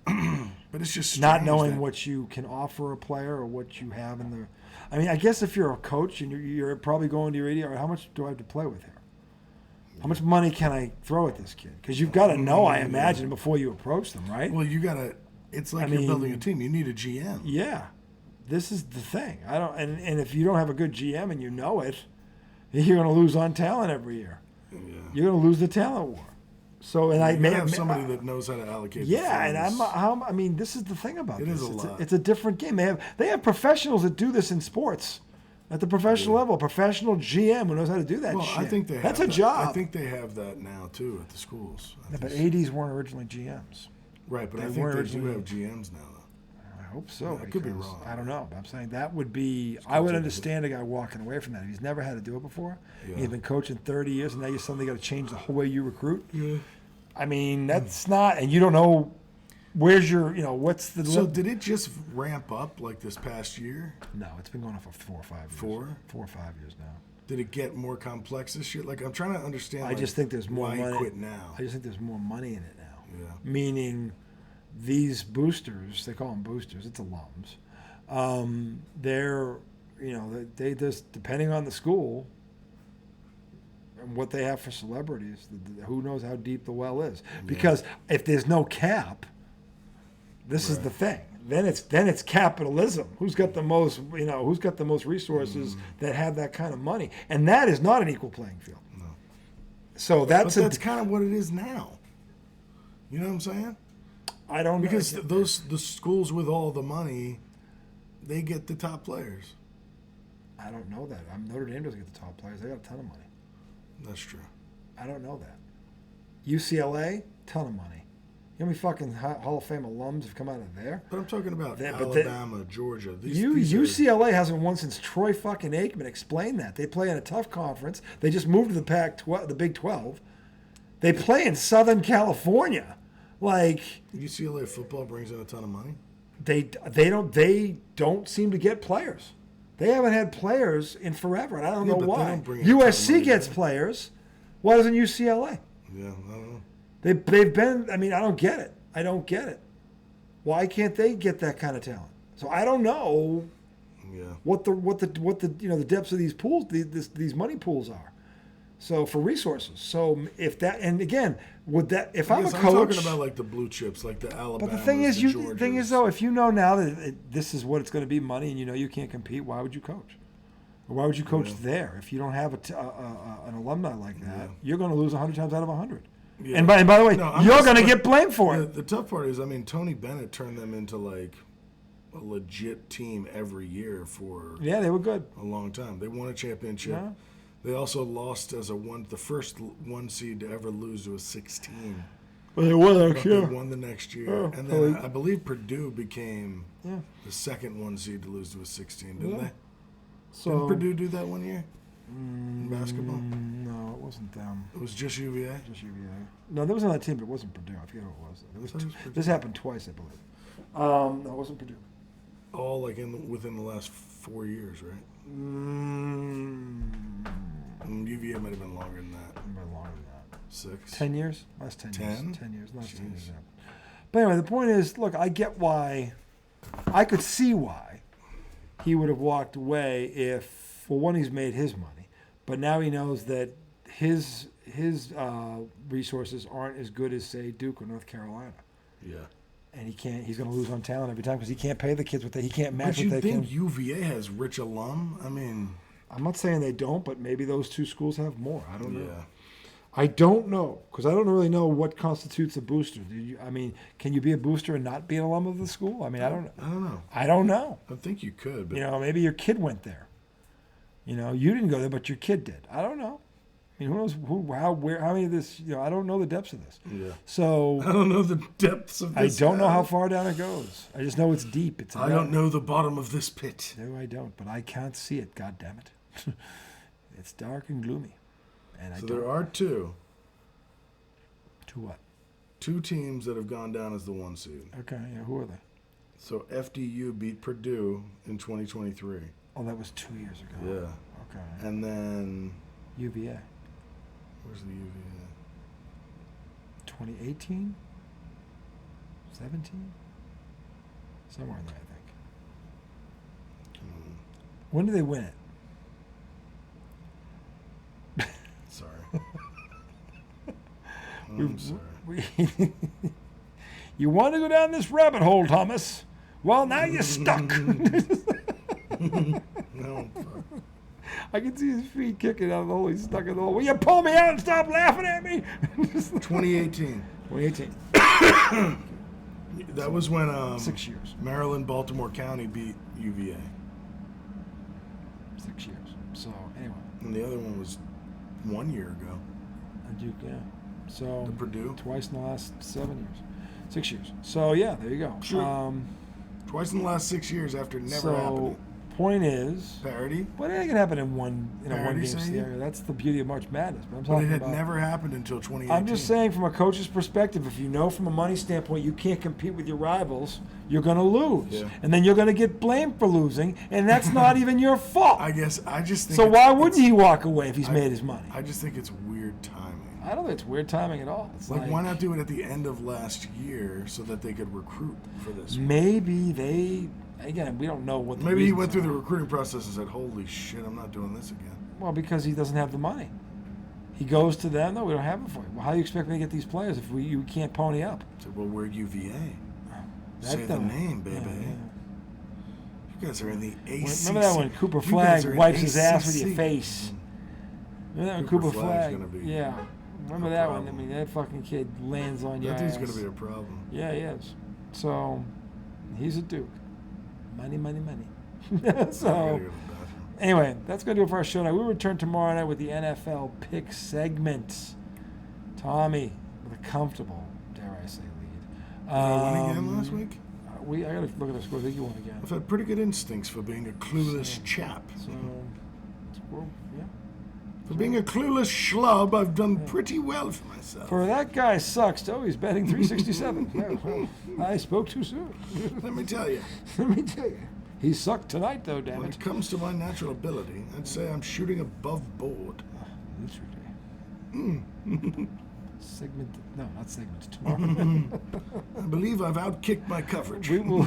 Speaker 2: but it's just
Speaker 1: not knowing what you can offer a player or what you have in the. I mean, I guess if you're a coach and you're probably going to your AD, how much do I have to play with here? How much money can I throw at this kid? Because you've got to know, I imagine, before you approach them, right?
Speaker 2: Well, you got to. It's like you're building a team. You need a GM.
Speaker 1: Yeah, this is the thing. And if you don't have a good GM and you know it, you're going to lose on talent every year.
Speaker 2: Yeah.
Speaker 1: You're going to lose the talent war. So, and I may
Speaker 2: have somebody that knows how to allocate.
Speaker 1: Yeah, and I mean, this is the thing about this.
Speaker 2: It is a lot.
Speaker 1: It's a different game. They have professionals that do this in sports. At the professional level, a professional GM who knows how to do that shit.
Speaker 2: I think they
Speaker 1: That's
Speaker 2: have
Speaker 1: a job.
Speaker 2: I think they have that now, too, at the schools.
Speaker 1: But ADs weren't originally GMs.
Speaker 2: Right, but I think they do have GMs now, though.
Speaker 1: I hope so.
Speaker 2: Yeah, I could be wrong.
Speaker 1: I don't know. I'm saying that would be. I would understand a guy walking away from that. If he's never had to do it before, he's been coaching 30 years, and now you suddenly got to change the whole way you recruit.
Speaker 2: Yeah.
Speaker 1: I mean, that's not, and you don't know where's your, what's the.
Speaker 2: So did it just ramp up like this past year?
Speaker 1: No, it's been going on for 4 or 5 years.
Speaker 2: 4
Speaker 1: or 5 years now.
Speaker 2: Did it get more complex this year? Like, I'm trying to understand.
Speaker 1: I just think there's more
Speaker 2: why
Speaker 1: money.
Speaker 2: He quit now.
Speaker 1: I just think there's more money in it now.
Speaker 2: Yeah.
Speaker 1: Meaning, these boosters, they call them boosters. It's alums. They're, they just, depending on the school and what they have for celebrities, who knows how deep the well is? Because if there's no cap, this is the thing. Then it's capitalism. Who's got the most? Who's got the most resources that have that kind of money? And that is not an equal playing field.
Speaker 2: No.
Speaker 1: So that's
Speaker 2: kind of what it is now. You know what I'm saying?
Speaker 1: I don't know.
Speaker 2: Because the schools with all the money, they get the top players.
Speaker 1: I don't know that. Notre Dame doesn't get the top players. They got a ton of money.
Speaker 2: That's true.
Speaker 1: I don't know that. UCLA, ton of money. You know how many fucking Hall of Fame alums have come out of there?
Speaker 2: But I'm talking about Alabama, Georgia.
Speaker 1: UCLA hasn't won since Troy fucking Aikman explained that. They play in a tough conference. They just moved to the Pac-12, the Big 12. They play in Southern California. Like
Speaker 2: UCLA football brings in a ton of money.
Speaker 1: They don't seem to get players. They haven't had players in forever, and I don't know why. USC gets players. Why doesn't UCLA?
Speaker 2: Yeah, I don't know.
Speaker 1: They've been. I mean, I don't get it. Why can't they get that kind of talent? So I don't know.
Speaker 2: Yeah.
Speaker 1: What the depths of these pools, these money pools are. So for resources. So if that, and again, would that, if I'm a coach,
Speaker 2: I'm talking about like the blue chips, like the Alabama.
Speaker 1: But the thing is, though, if you know now that this is what it's going to be, money, and you can't compete, why would you coach? Or why would you coach there if you don't have an alumni like that? You're going to lose 100 times out of 100. Yeah. And by the way, you're going to get blamed for it.
Speaker 2: The tough part is, Tony Bennett turned them into like a legit team every year for
Speaker 1: they were good
Speaker 2: a long time. They won a championship. Yeah. They also lost as the first 1 seed to ever lose to a 16.
Speaker 1: Well, they won next year.
Speaker 2: They won the next year, and then I believe Purdue became the second 1 seed to lose to a 16, didn't they?
Speaker 1: So,
Speaker 2: didn't Purdue do that 1 year in basketball?
Speaker 1: No, it wasn't them.
Speaker 2: It was just UVA?
Speaker 1: Just UVA. No, there was another team, but it wasn't Purdue. I forget who it was. This happened twice, I believe. No, it wasn't Purdue.
Speaker 2: All like within the last 4 years, right? UVA might have been longer than that.
Speaker 1: Been longer than that.
Speaker 2: 6.
Speaker 1: 10 years? Last 10 years.
Speaker 2: 10?
Speaker 1: 10 years. Last 10 years. But anyway, the point is, look, I get why. I could see why he would have walked away if, well, one, he's made his money, but now he knows that his resources aren't as good as, say, Duke or North Carolina.
Speaker 2: Yeah.
Speaker 1: And he's going to lose on talent every time because he can't pay the kids he can't match what they can.
Speaker 2: But you think UVA has rich alum?
Speaker 1: I'm not saying they don't, but maybe those two schools have more. I don't know. I don't know, because I don't really know what constitutes a booster. Can you be a booster and not be an alum of the school? I don't know. I don't know.
Speaker 2: I think you could. But...
Speaker 1: maybe your kid went there. You didn't go there, but your kid did. I don't know. Who knows how many of this, I don't know the depths of this.
Speaker 2: Yeah.
Speaker 1: So
Speaker 2: I don't know the depths of this.
Speaker 1: I don't know how far down it goes. I just know it's deep.
Speaker 2: I don't know the bottom of this pit.
Speaker 1: No, I don't, but I can't see it, God damn it. It's dark and gloomy. And
Speaker 2: there are two.
Speaker 1: Two what?
Speaker 2: Two teams that have gone down as the 1 seed.
Speaker 1: Okay, yeah, who are they?
Speaker 2: So FDU beat Purdue in 2023.
Speaker 1: Oh, that was 2 years ago.
Speaker 2: Yeah.
Speaker 1: Okay.
Speaker 2: And then...
Speaker 1: UVA.
Speaker 2: Where's the UVA?
Speaker 1: 2018? 17? Somewhere in there, I think. When did they win it?
Speaker 2: Sorry. I'm sorry.
Speaker 1: You want to go down this rabbit hole, Thomas? Well, now you're stuck.
Speaker 2: No.
Speaker 1: I can see his feet kicking out of the hole. He's stuck in the hole. Will you pull me out and stop laughing at me?
Speaker 2: 2018.
Speaker 1: 2018.
Speaker 2: That was when
Speaker 1: 6 years.
Speaker 2: Maryland, Baltimore County beat UVA.
Speaker 1: 6 years. So, anyway.
Speaker 2: And the other one was 1 year ago.
Speaker 1: Duke, yeah. So,
Speaker 2: the Purdue?
Speaker 1: Twice in the last 7 years. 6 years. So, yeah, there you go.
Speaker 2: Sure. Twice in the last 6 years after never happening.
Speaker 1: Point is,
Speaker 2: parity.
Speaker 1: But it can happen in one game
Speaker 2: saying?
Speaker 1: scenario. That's the beauty of March Madness.
Speaker 2: But it had never happened until 2018.
Speaker 1: I'm just saying, from a coach's perspective, if you know from a money standpoint you can't compete with your rivals, you're going to lose, and then you're going to get blamed for losing, and that's not even your fault.
Speaker 2: I just think.
Speaker 1: So why wouldn't he walk away if he's made his money?
Speaker 2: I just think it's weird timing.
Speaker 1: I don't think it's weird timing at all. It's
Speaker 2: like why not do it at the end of last year so that they could recruit for this?
Speaker 1: Maybe they. Again, we don't know what.
Speaker 2: Maybe he went through the recruiting process and said, "Holy shit, I'm not doing this again."
Speaker 1: Well, because he doesn't have the money. He goes to them. No, we don't have it for you. Well, how do you expect me to get these players if you can't pony up?
Speaker 2: So, well, we're UVA. Say the name, baby. Yeah. You guys are in the ACC.
Speaker 1: Remember that when Cooper Flagg wipes his ass with your face? Remember that when Cooper Flagg? Yeah. Remember that one? I mean, that fucking kid lands on your ass.
Speaker 2: That dude's going to be a problem.
Speaker 1: Yeah, he is. So, he's a Duke. Money, money, money. So, anyway, that's going to do it for our show tonight. We'll return tomorrow night with the NFL pick segment. Tommy with a comfortable, dare I say, lead.
Speaker 2: Won again last week?
Speaker 1: I got to look at the scores. I think you won again.
Speaker 2: I've had pretty good instincts for being a clueless chap.
Speaker 1: So, yeah.
Speaker 2: For being a clueless schlub, I've done pretty well for myself.
Speaker 1: For that guy sucks. Oh, he's betting 367. I spoke too soon.
Speaker 2: Let me tell you.
Speaker 1: He sucked tonight, though, damn it.
Speaker 2: When it comes to my natural ability, I'd say I'm shooting above board.
Speaker 1: Literally. Not segment. Tomorrow.
Speaker 2: I believe I've outkicked my coverage.
Speaker 1: We will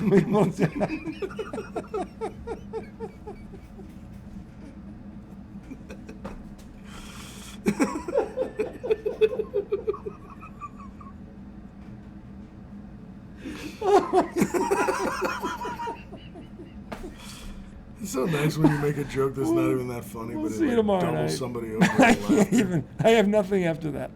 Speaker 2: It's so nice when you make a joke that's not even that funny, but it
Speaker 1: doubles
Speaker 2: somebody over.
Speaker 1: I have nothing after that.